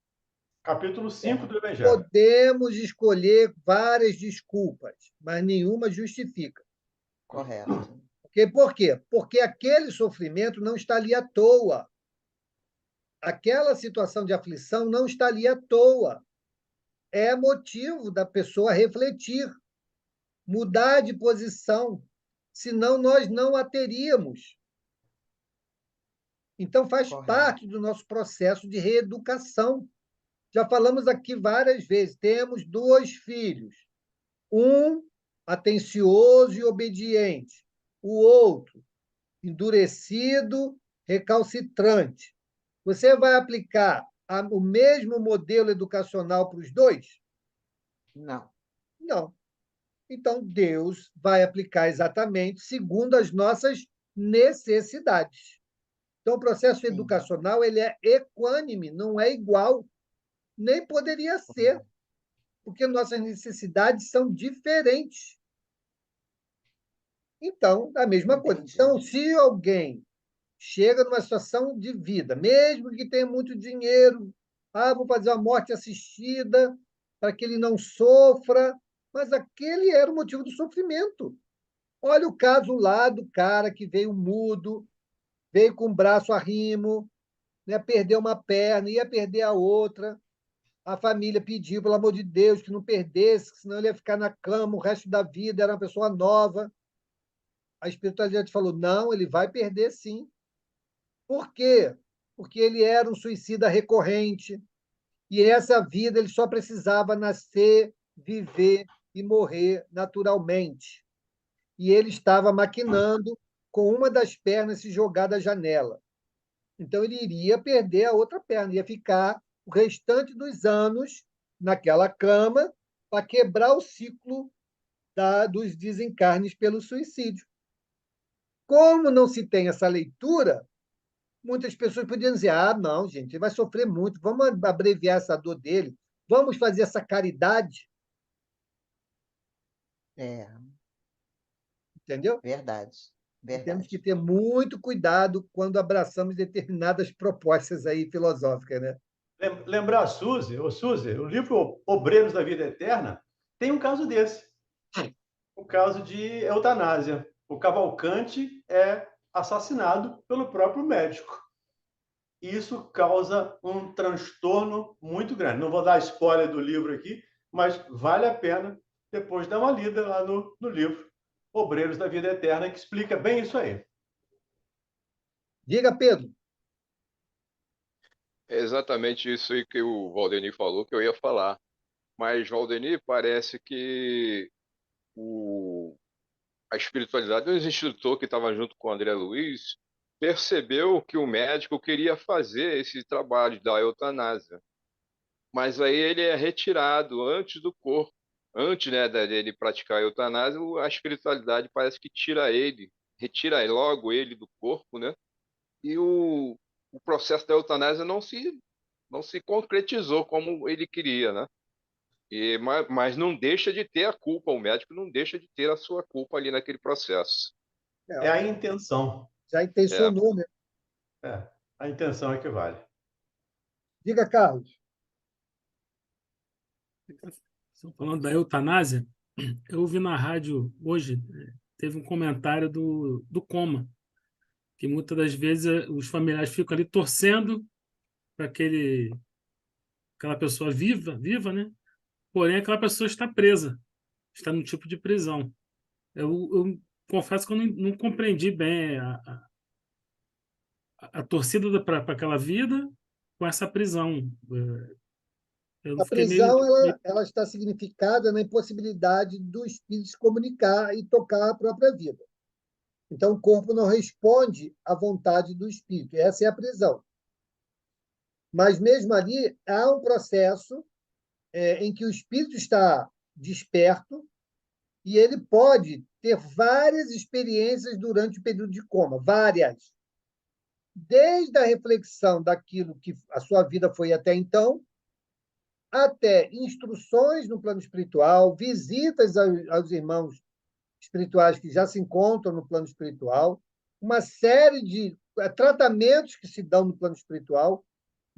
Capítulo 5 do Evangelho.
Podemos escolher várias desculpas, mas nenhuma justifica.
Correto.
Por quê? Porque aquele sofrimento não está ali à toa. Aquela situação de aflição não está ali à toa. É motivo da pessoa refletir, mudar de posição, senão nós não a teríamos. Então, faz
Correto.
parte do nosso processo de reeducação. Já falamos aqui várias vezes, temos 2 filhos, um atencioso e obediente, o outro endurecido, recalcitrante. Você vai aplicar o mesmo modelo educacional para os 2?
Não.
Não. Então, Deus vai aplicar exatamente segundo as nossas necessidades. Então, o processo
Sim.
educacional ele é equânime, não é igual, nem poderia ser, porque nossas necessidades são diferentes. Então, a mesma coisa.
Entendi.
Então, se alguém chega numa situação de vida, mesmo que tenha muito dinheiro, vou fazer uma morte assistida para que ele não sofra, mas aquele era o motivo do sofrimento. Olha o caso lá do cara que veio mudo, veio com o braço a rimo, né, perdeu uma perna, ia perder a outra. A família pediu, pelo amor de Deus, que não perdesse, senão ele ia ficar na cama o resto da vida, era uma pessoa nova. A espiritualidade falou, não, ele vai perder sim. Por quê? Porque ele era um suicida recorrente, e essa vida ele só precisava nascer, viver e morrer naturalmente. E ele estava maquinando com uma das pernas se jogar da janela. Então, ele iria perder a outra perna, ia ficar o restante dos anos naquela cama para quebrar o ciclo dos desencarnes pelo suicídio. Como não se tem essa leitura, muitas pessoas podiam dizer, não, gente, ele vai sofrer muito, vamos abreviar essa dor dele, vamos fazer essa caridade. Entendeu?
Verdade.
Temos que ter muito cuidado quando abraçamos determinadas propostas aí filosóficas, né?
Lembrar, Suzy, o livro Obreiros da Vida Eterna tem um caso desse. O caso de eutanásia. O Cavalcante é assassinado pelo próprio médico. Isso causa um transtorno muito grande. Não vou dar spoiler do livro aqui, mas vale a pena depois dar uma lida lá no livro Obreiros da Vida Eterna, que explica bem isso aí.
Diga, Pedro.
É exatamente isso aí que o Valdenir falou, que eu ia falar. Mas, Valdenir, parece que a espiritualidade, o instrutor que estava junto com o André Luiz, percebeu que o médico queria fazer esse trabalho da eutanásia. Mas aí ele é retirado antes do corpo. Antes, né, dele praticar a eutanásia, a espiritualidade parece que retira logo ele do corpo, né? E o processo da eutanásia não se concretizou como ele queria, né? Mas não deixa de ter a culpa, o médico não deixa de ter a sua culpa ali naquele processo.
É a intenção.
Já intencionou, né?
A intenção é que vale.
Diga, Carlos.
Falando da eutanásia, eu ouvi na rádio hoje, teve um comentário do coma, que muitas das vezes os familiares ficam ali torcendo para aquela pessoa viva, né? Porém, aquela pessoa está presa, está num tipo de prisão. Eu confesso que eu não compreendi bem a torcida para aquela vida com essa prisão. Eu
A
fiquei meio...
prisão ela está significada na impossibilidade do espírito se comunicar e tocar a própria vida. Então, o corpo não responde à vontade do espírito. Essa é a prisão. Mas, mesmo ali, há um processo em que o espírito está desperto e ele pode ter várias experiências durante o período de coma, várias. Desde a reflexão daquilo que a sua vida foi até então, até instruções no plano espiritual, visitas aos irmãos espirituais que já se encontram no plano espiritual, uma série de tratamentos que se dão no plano espiritual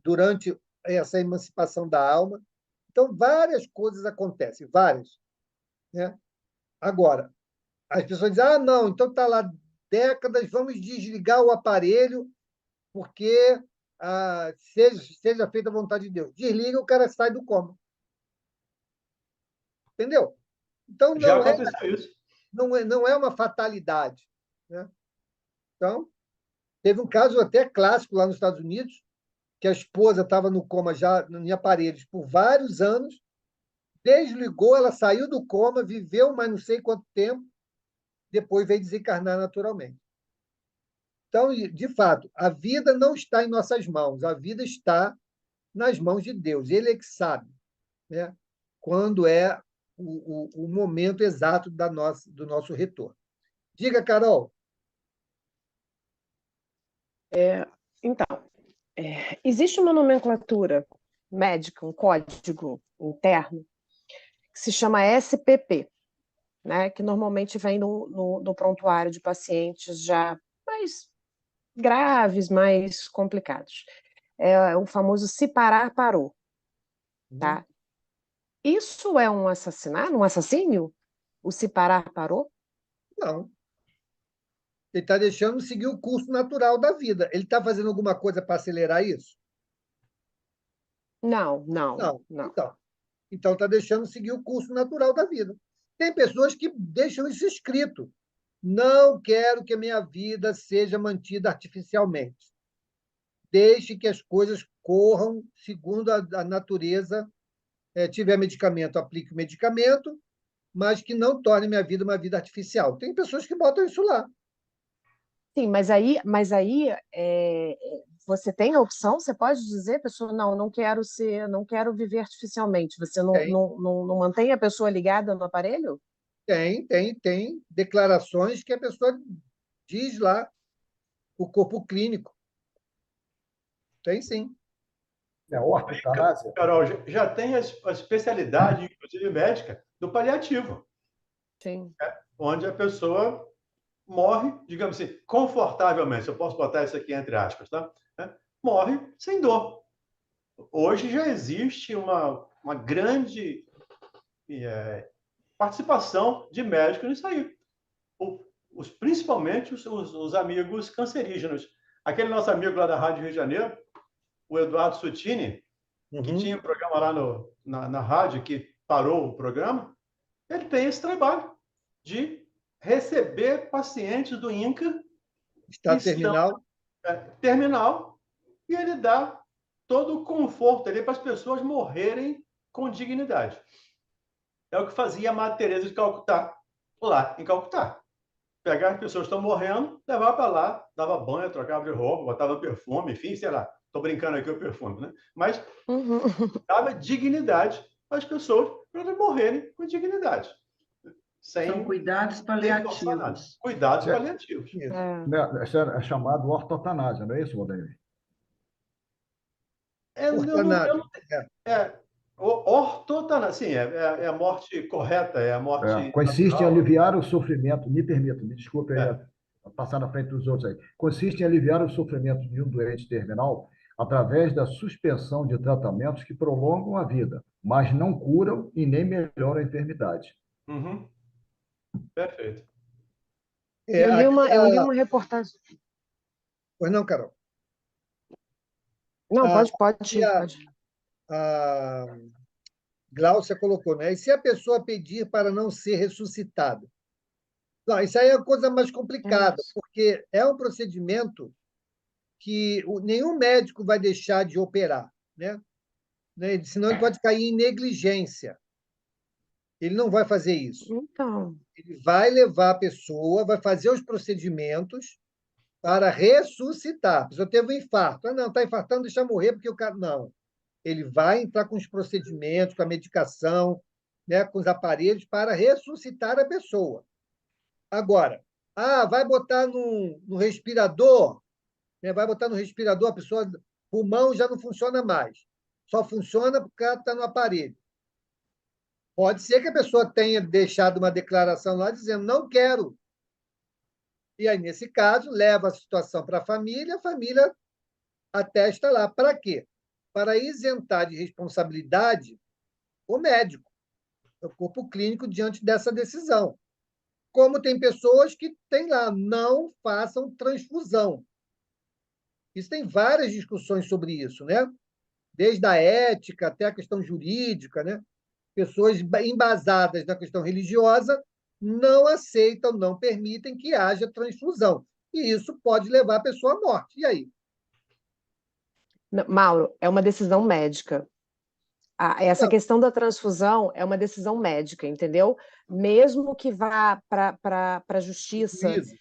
durante essa emancipação da alma. Então, várias coisas acontecem, várias, né? Agora, as pessoas dizem, não, então está lá décadas, vamos desligar o aparelho porque seja feita a vontade de Deus. Desliga, o cara sai do coma. Entendeu? Então,
Já aconteceu isso.
não é uma fatalidade, né? Então, teve um caso até clássico lá nos Estados Unidos, que a esposa estava no coma já em aparelhos por vários anos, desligou, ela saiu do coma, viveu mais não sei quanto tempo, depois veio desencarnar naturalmente. Então, de fato, a vida não está em nossas mãos, a vida está nas mãos de Deus. Ele é que sabe, né, quando é o momento exato do nosso retorno. Diga, Carol.
Então, existe uma nomenclatura médica, um código interno, que se chama SPP, né, que normalmente vem no prontuário de pacientes já mais graves, mais complicados. É o famoso se parar, parou. Tá? Isso é um assassinato, um assassínio? O se parar, parou?
Não. Ele está deixando seguir o curso natural da vida. Ele está fazendo alguma coisa para acelerar isso?
Não.
Então está deixando seguir o curso natural da vida. Tem pessoas que deixam isso escrito. Não quero que a minha vida seja mantida artificialmente. Deixe que as coisas corram segundo a natureza. Tiver medicamento, aplique o medicamento, mas que não torne minha vida uma vida artificial. Tem pessoas que botam isso lá.
Sim, mas aí você tem a opção, você pode dizer, pessoa, não quero viver artificialmente. Você não mantém a pessoa ligada no aparelho?
Tem declarações que a pessoa diz lá, o corpo clínico. Tem sim.
Ortotanásia.
Carol, já tem a especialidade, inclusive médica, do paliativo.
Sim.
Onde a pessoa morre, digamos assim, confortavelmente. Eu posso botar isso aqui entre aspas, tá? Morre sem dor. Hoje já existe uma grande participação de médicos nisso aí. Principalmente os amigos cancerígenos. Aquele nosso amigo lá da Rádio Rio de Janeiro, o Eduardo Sutini, que tinha um programa lá na rádio, que parou o programa, ele tem esse trabalho de receber pacientes do INCA
estado terminal,
terminal, e ele dá todo o conforto ali para as pessoas morrerem com dignidade. É o que fazia a Madre Teresa de Calcutá, lá em Calcutá. Pegar as pessoas que estão morrendo, levar para lá, dava banho, trocava de roupa, botava perfume, enfim, sei lá. Estou brincando aqui o perfume, né? Mas dava dignidade às pessoas para elas morrerem com dignidade.
São cuidados paliativos.
Cuidados paliativos.
Isso é chamado ortotanásia, não é isso, Valdeir?
Ortotanásia, sim, é a morte correta, é a morte.
Consiste em aliviar o sofrimento, me permita, me desculpe passar na frente dos outros aí. Consiste em aliviar o sofrimento de um doente terminal através da suspensão de tratamentos que prolongam a vida, mas não curam e nem melhoram a enfermidade.
Uhum. Perfeito.
Eu li uma reportagem.
Pois não, Carol?
Não, pode.
A Gláucia colocou, né? E se a pessoa pedir para não ser ressuscitada? Não, isso aí é a coisa mais complicada, porque é um procedimento que nenhum médico vai deixar de operar, né? Senão ele pode cair em negligência. Ele não vai fazer isso.
Então.
Ele vai levar a pessoa, vai fazer os procedimentos para ressuscitar. A pessoa teve um infarto. Não, está infartando, deixa morrer, porque o cara. Não. Ele vai entrar com os procedimentos, com a medicação, né, com os aparelhos, para ressuscitar a pessoa. Agora, vai botar no respirador, né, vai botar no respirador, a pessoa, o pulmão já não funciona mais. Só funciona porque ela está no aparelho. Pode ser que a pessoa tenha deixado uma declaração lá dizendo, não quero. E aí, nesse caso, leva a situação para a família atesta lá. Para quê? para isentar de responsabilidade o médico, o corpo clínico, diante dessa decisão. Como tem pessoas que têm lá, não façam transfusão. Isso tem várias discussões sobre isso, né? Desde a ética até a questão jurídica, né? Pessoas embasadas na questão religiosa não aceitam, não permitem que haja transfusão. E isso pode levar a pessoa à morte. E aí?
Mauro, é uma decisão médica. Essa
Não,
questão da transfusão é uma decisão médica, entendeu? Mesmo que vá para a justiça,
juízo.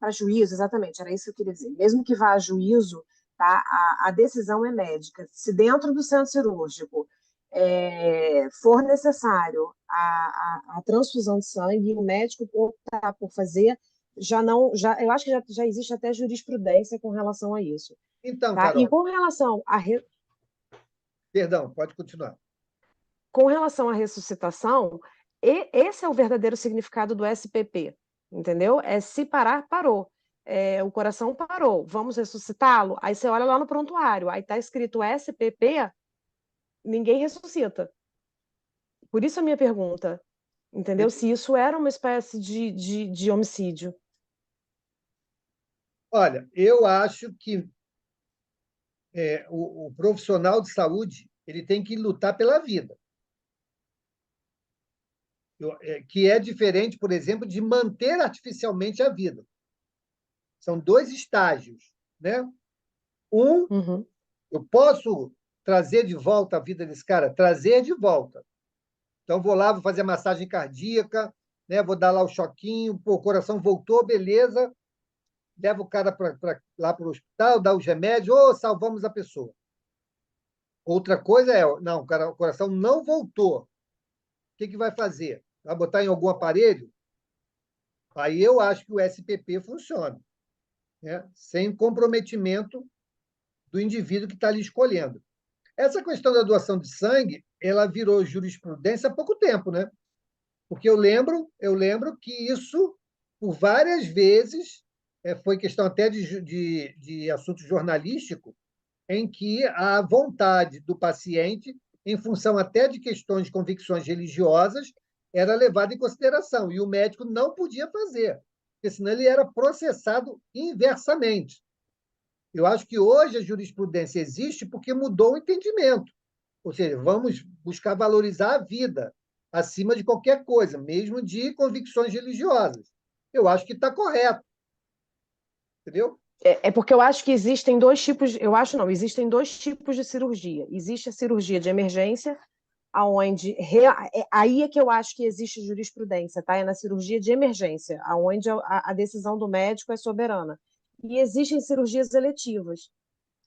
para juízo, exatamente, era isso que eu queria dizer. Mesmo que vá a juízo, tá? A decisão é médica. Se dentro do centro cirúrgico for necessário a transfusão de sangue, o médico optar por fazer, eu acho que já existe até jurisprudência com relação a isso.
Então,
Tá? E
Carol,
com relação
perdão, pode continuar.
com relação à ressuscitação, esse é o verdadeiro significado do SPP, entendeu? É se parar, parou. O coração parou, vamos ressuscitá-lo? Aí você olha lá no prontuário, aí está escrito SPP, ninguém ressuscita. Por isso a minha pergunta, entendeu? Se isso era uma espécie de homicídio.
Olha, eu acho que o profissional de saúde ele tem que lutar pela vida. Que é diferente, por exemplo, de manter artificialmente a vida. São dois estágios, né? Eu posso trazer de volta a vida desse cara? Trazer de volta. Então, vou lá, vou fazer a massagem cardíaca, né? Vou dar lá o choquinho, pô, o coração voltou, beleza. Levo o cara lá para o hospital, dá os remédios, salvamos a pessoa. Outra coisa não, o coração não voltou. O que vai fazer? Vai botar em algum aparelho? Aí eu acho que o SPP funciona, né? Sem comprometimento do indivíduo que está ali escolhendo. Essa questão da doação de sangue, ela virou jurisprudência há pouco tempo, né? Porque eu lembro que isso, por várias vezes, foi questão até de assunto jornalístico, em que a vontade do paciente, em função até de questões de convicções religiosas, era levada em consideração, e o médico não podia fazer, porque senão ele era processado inversamente. Eu acho que hoje a jurisprudência existe porque mudou o entendimento. Ou seja, vamos buscar valorizar a vida acima de qualquer coisa, mesmo de convicções religiosas. Eu acho que está correto. Entendeu?
Porque eu acho que existem dois tipos, existem dois tipos de cirurgia. Existe a cirurgia de emergência, aonde aí é que eu acho que existe jurisprudência, tá? É na cirurgia de emergência, aonde a decisão do médico é soberana. E existem cirurgias eletivas,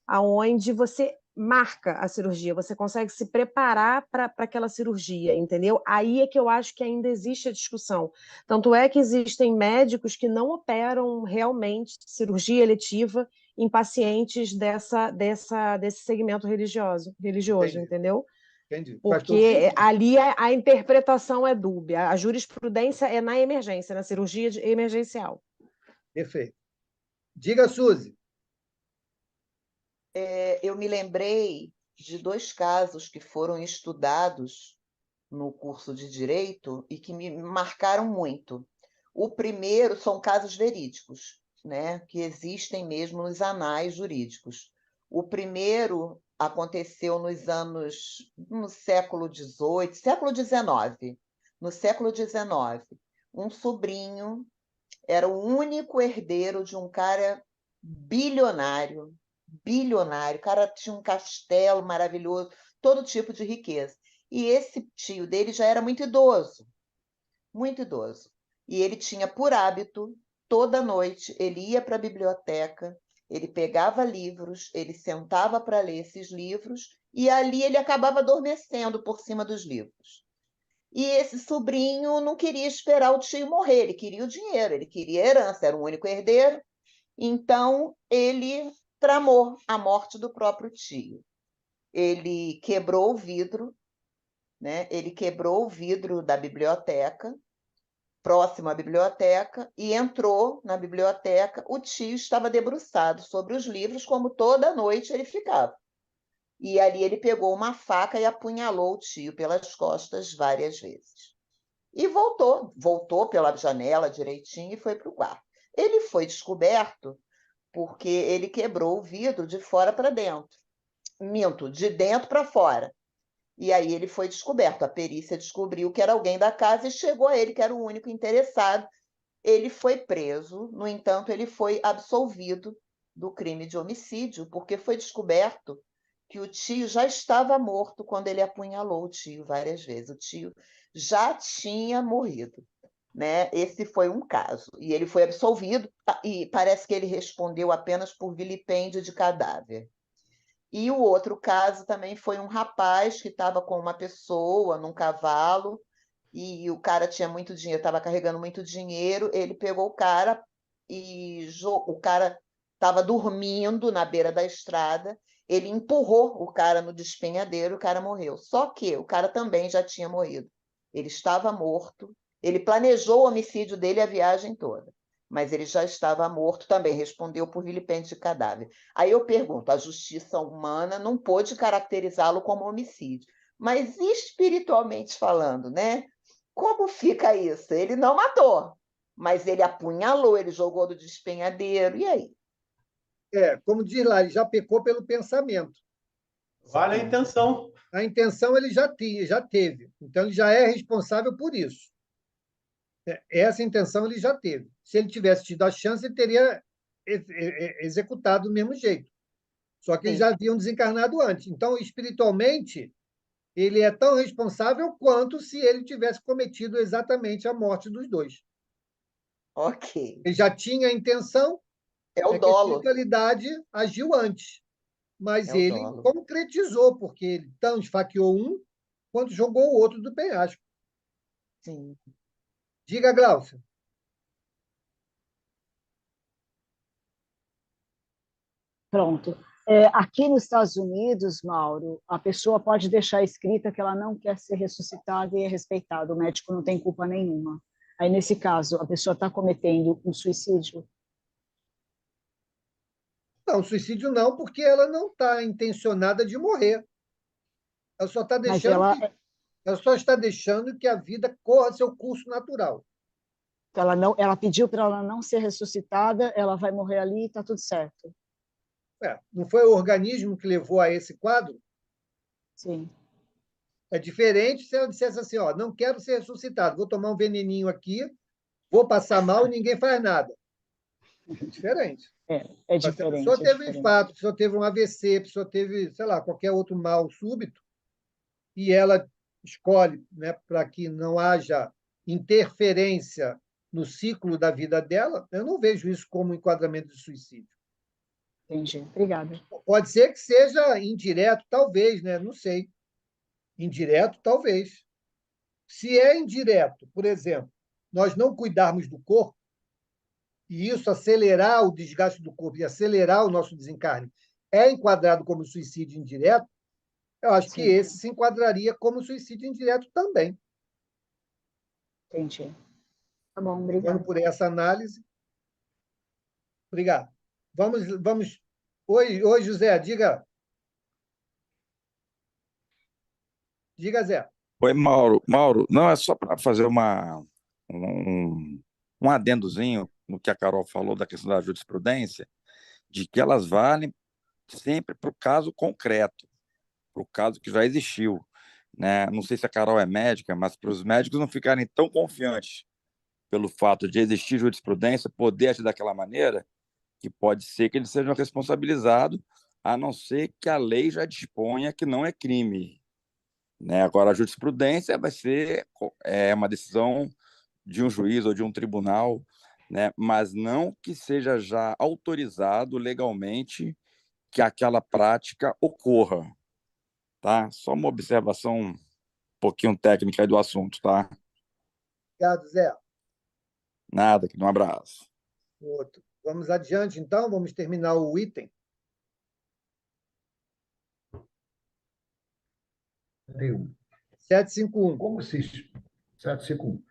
aonde você marca a cirurgia, você consegue se preparar para aquela cirurgia, entendeu? Aí é que eu acho que ainda existe a discussão. Tanto é que existem médicos que não operam realmente cirurgia eletiva em pacientes desse segmento religioso,
Entendi.
entendeu?
Entendi.
Porque ali a interpretação é dúbia, a jurisprudência é na emergência, na cirurgia emergencial.
Perfeito. Diga, Suzy.
Eu me lembrei de dois casos que foram estudados no curso de Direito e que me marcaram muito. O primeiro são casos verídicos, né, que existem mesmo nos anais jurídicos. O primeiro aconteceu no século XVIII, século XIX. No século XIX, um sobrinho era o único herdeiro de um cara bilionário, o cara tinha um castelo maravilhoso, todo tipo de riqueza. E esse tio dele já era muito idoso. E ele tinha por hábito, toda noite, ele ia para a biblioteca, ele pegava livros, ele sentava para ler esses livros, e ali ele acabava adormecendo por cima dos livros. E esse sobrinho não queria esperar o tio morrer, ele queria o dinheiro, ele queria a herança, era o único herdeiro. Então, ele tramou a morte do próprio tio. Ele quebrou o vidro, né? Ele quebrou o vidro da biblioteca, próximo à biblioteca, e entrou na biblioteca. O tio estava debruçado sobre os livros, como toda noite ele ficava. e ali ele pegou uma faca e apunhalou o tio pelas costas várias vezes. E voltou pela janela direitinho e foi para o quarto. Ele foi descoberto porque ele quebrou o vidro de fora para dentro. Minto, de dentro para fora. E aí ele foi descoberto. A perícia descobriu que era alguém da casa e chegou a ele, que era o único interessado. Ele foi preso, no entanto, ele foi absolvido do crime de homicídio, porque foi descoberto que o tio já estava morto quando ele apunhalou o tio várias vezes. O tio já tinha morrido, né? Esse foi um caso. E ele foi absolvido, e parece que ele respondeu apenas por vilipêndio de cadáver. E o outro caso também foi um rapaz que estava com uma pessoa num cavalo, e o cara tinha muito dinheiro, estava carregando muito dinheiro, ele pegou o cara e o cara estava dormindo na beira da estrada, ele empurrou o cara no despenhadeiro, o cara morreu. Só que o cara também já tinha morrido. Ele estava morto, ele planejou o homicídio dele a viagem toda, mas ele já estava morto, também respondeu por vilipêndio de cadáver. Aí eu pergunto, a justiça humana não pôde caracterizá-lo como homicídio, mas espiritualmente falando, né? Como fica isso? Ele não matou, mas ele apunhalou, ele jogou do despenhadeiro, e aí?
Como diz lá, ele já pecou pelo pensamento.
Vale a intenção.
A intenção ele já tinha, já teve. Então, ele já é responsável por isso. Essa intenção ele já teve. Se ele tivesse tido a chance, ele teria executado do mesmo jeito. Só que eles já haviam desencarnado antes. Então, espiritualmente, ele é tão responsável quanto se ele tivesse cometido exatamente a morte dos dois.
Ok.
Ele já tinha a intenção,
É o
que a
dolo.
espiritualidade agiu antes. Mas
É o
ele
dolo.
concretizou, porque ele tanto esfaqueou um quanto jogou o outro do penhasco.
Sim.
Diga, Glaucio.
Pronto. Aqui nos Estados Unidos, Mauro, a pessoa pode deixar escrita que ela não quer ser ressuscitada e é respeitado. O médico não tem culpa nenhuma. Aí, nesse caso, a pessoa está cometendo um suicídio?
Não, suicídio não, porque ela não está intencionada de morrer. Ela só está
Mas
deixando ela só está deixando que a vida corra seu curso natural.
ela pediu para ela não ser ressuscitada, ela vai morrer ali e está tudo certo.
Não foi o organismo que levou a esse quadro?
Sim.
É diferente se ela dissesse assim, ó, não quero ser ressuscitado, vou tomar um veneninho aqui, vou passar mal e ninguém faz nada. É diferente.
É diferente.
Se a pessoa teve um infarto, a pessoa teve um AVC, a pessoa teve, sei lá, qualquer outro mal súbito, e ela escolhe, né, para que não haja interferência no ciclo da vida dela, eu não vejo isso como enquadramento de suicídio.
Entendi. Obrigada.
Pode ser que seja indireto, talvez, né? Não sei. Indireto, talvez. Se é indireto, por exemplo, nós não cuidarmos do corpo, e isso acelerar o desgaste do corpo e acelerar o nosso desencarne, é enquadrado como suicídio indireto, eu acho que esse se enquadraria como suicídio indireto também.
Entendi. Tá bom, obrigada.
Vamos por essa análise. Obrigado. Vamos. Oi, José, diga. Diga, Zé.
Oi, Mauro. Mauro, não, é só para fazer um adendozinho no que a Carol falou da questão da jurisprudência, de que elas valem sempre para o caso concreto, para o caso que já existiu. Né? Não sei se a Carol é médica, mas para os médicos não ficarem tão confiantes pelo fato de existir jurisprudência, poder agir daquela maneira, que pode ser que eles sejam responsabilizados, a não ser que a lei já disponha que não é crime. Né? Agora, a jurisprudência vai ser uma decisão de um juiz ou de um tribunal, né? Mas não que seja já autorizado legalmente que aquela prática ocorra. Tá? Só uma observação um pouquinho técnica aí do assunto, tá?
Obrigado, Zé.
Nada, um abraço.
Outro. Vamos adiante, então, vamos terminar o item.
Tem um.
751.
751.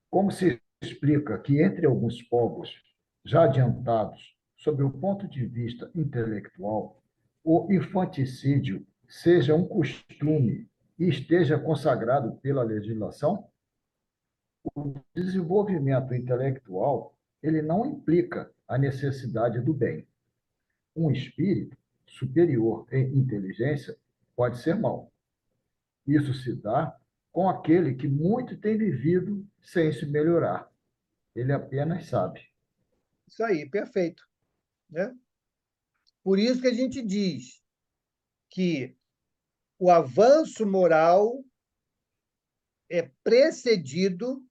Como se explica que, entre alguns povos já adiantados, sob o ponto de vista intelectual, o infanticídio seja um costume e esteja consagrado pela legislação, o desenvolvimento intelectual ele não implica a necessidade do bem. Um espírito superior em inteligência pode ser mau. Isso se dá com aquele que muito tem vivido sem se melhorar. Ele apenas sabe.
Isso aí, perfeito. Né? Por isso que a gente diz que o avanço moral é precedido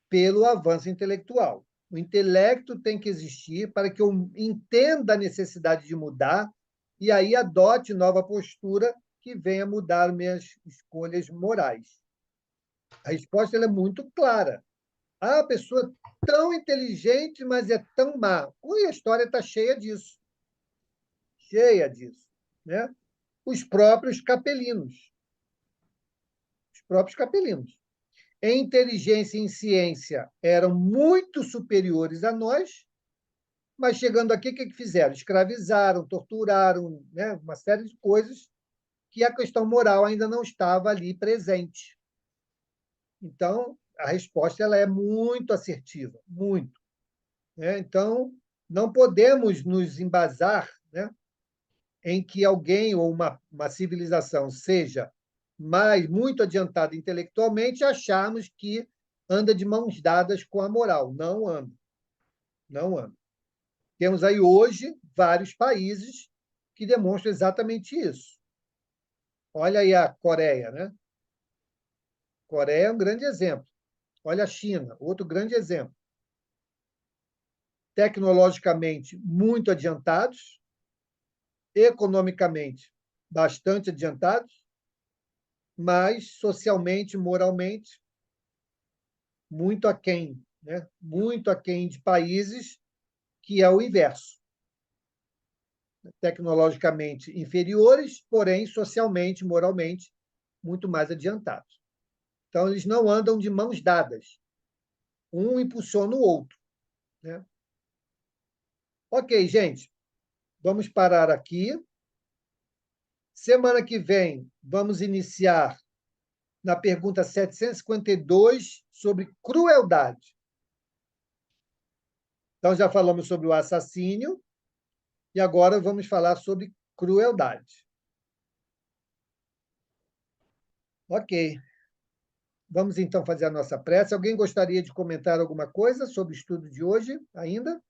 pelo avanço intelectual. O intelecto tem que existir para que eu entenda a necessidade de mudar e aí adote nova postura que venha mudar minhas escolhas morais. A resposta ela é muito clara. A pessoa é tão inteligente, mas é tão má. E a história está cheia disso. Cheia disso. Né? Os próprios capelinos. Os próprios capelinos. Em inteligência e em ciência eram muito superiores a nós, mas chegando aqui, o que fizeram? Escravizaram, torturaram, né? Uma série de coisas que a questão moral ainda não estava ali presente. Então, a resposta ela é muito assertiva, muito. Né? Então, não podemos nos embasar, né, em que alguém ou uma civilização seja muito adiantada intelectualmente e acharmos que anda de mãos dadas com a moral. Não anda. Não anda. Temos aí hoje vários países que demonstram exatamente isso. Olha aí a Coreia, né? Coreia é um grande exemplo. Olha a China, outro grande exemplo. Tecnologicamente muito adiantados, economicamente bastante adiantados, mas socialmente, moralmente, muito aquém, né? Muito aquém de países que é o inverso. Tecnologicamente inferiores, porém, socialmente, moralmente, muito mais adiantados. Então, eles não andam de mãos dadas. Um impulsiona o outro. Né? Ok, gente, vamos parar aqui. Semana que vem, vamos iniciar na pergunta 752 sobre crueldade. Então, já falamos sobre o assassínio e agora vamos falar sobre crueldade. Ok. Vamos, então, fazer a nossa prece. Alguém gostaria de comentar alguma coisa sobre o estudo de hoje ainda?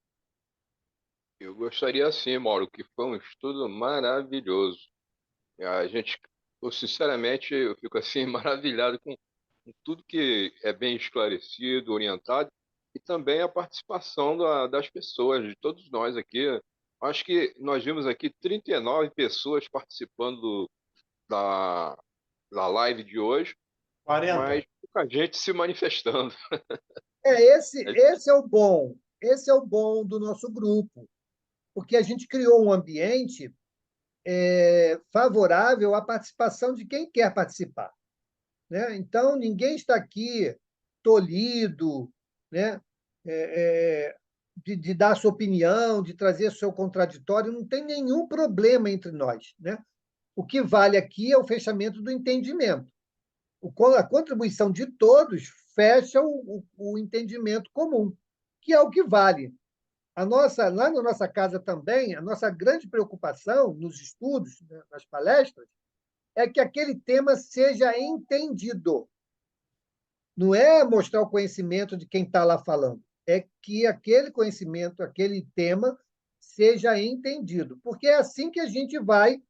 Eu gostaria sim, Mauro, que foi um estudo maravilhoso. A gente, sinceramente, eu fico assim maravilhado com tudo que é bem esclarecido, orientado, e também a participação das pessoas, de todos nós aqui. Acho que nós vimos aqui 39 pessoas participando da, da live de hoje,
40.
mas pouca gente se manifestando.
Esse é o bom. Esse é o bom do nosso grupo, porque a gente criou um ambiente favorável à participação de quem quer participar. Né? Então, ninguém está aqui tolhido, né? De dar sua opinião, de trazer seu contraditório, não tem nenhum problema entre nós. Né? O que vale aqui é o fechamento do entendimento. A contribuição de todos fecha o entendimento comum, que é o que vale. Lá na nossa casa também, a nossa grande preocupação nos estudos, nas palestras, é que aquele tema seja entendido. Não é mostrar o conhecimento de quem está lá falando, é que aquele conhecimento, aquele tema, seja entendido. Porque é assim que a gente vai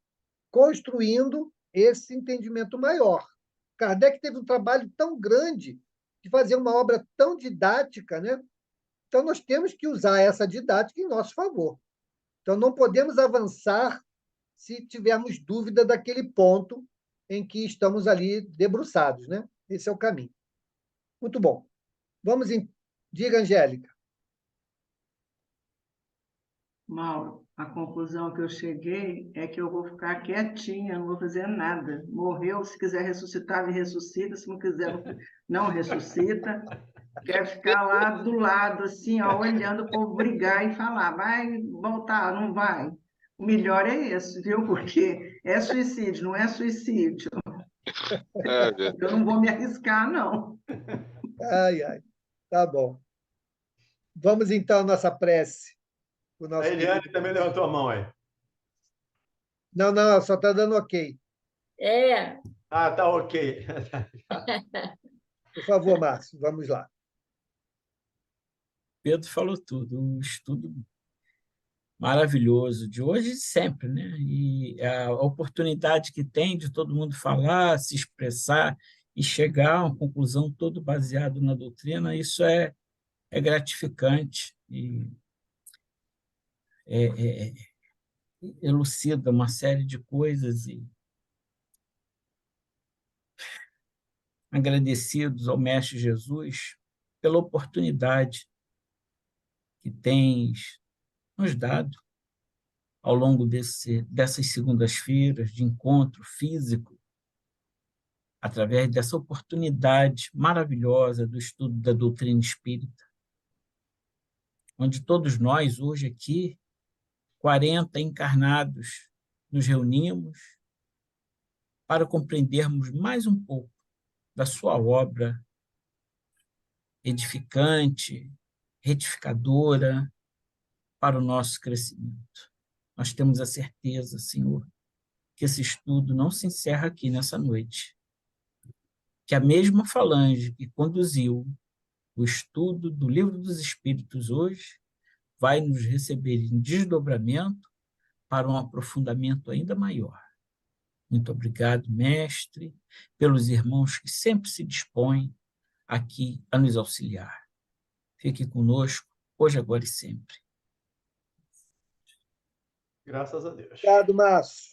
construindo esse entendimento maior. Kardec teve um trabalho tão grande de fazer uma obra tão didática, né? Então, nós temos que usar essa didática em nosso favor. Então, não podemos avançar se tivermos dúvida daquele ponto em que estamos ali debruçados, né? Esse é o caminho. Muito bom. Vamos em... Diga, Angélica.
Mauro, a conclusão que eu cheguei é que eu vou ficar quietinha, não vou fazer nada. Morreu, se quiser ressuscitar, me ressuscita, se não quiser, não ressuscita. Quero ficar lá do lado, assim, ó, olhando o povo brigar e falar, vai voltar, não vai? O melhor é esse, viu? Porque é suicídio, não é suicídio.
É
Eu
verdade.
não vou me arriscar, não.
Ai, ai. Tá bom. Vamos então à nossa prece. O
A
nosso
Eliane
querido.
também levantou a mão aí.
Não, não, só está dando ok.
É.
Ah, tá ok.
Por favor, Márcio, vamos lá.
Pedro falou tudo, um estudo maravilhoso de hoje e de sempre, né? E a oportunidade que tem de todo mundo falar, se expressar e chegar a uma conclusão todo baseado na doutrina, isso é gratificante e é, é, elucida uma série de coisas e agradecidos ao Mestre Jesus pela oportunidade que tens nos dado ao longo dessas segundas-feiras de encontro físico, através dessa oportunidade maravilhosa do estudo da doutrina espírita, onde todos nós, hoje aqui, 40 encarnados, nos reunimos para compreendermos mais um pouco da sua obra edificante, retificadora para o nosso crescimento. Nós temos a certeza, Senhor, que esse estudo não se encerra aqui nessa noite, que a mesma falange que conduziu o estudo do Livro dos Espíritos hoje vai nos receber em desdobramento para um aprofundamento ainda maior. Muito obrigado, mestre, pelos irmãos que sempre se dispõem aqui a nos auxiliar. Fique conosco, hoje, agora e sempre.
Graças a Deus.
Obrigado, Márcio.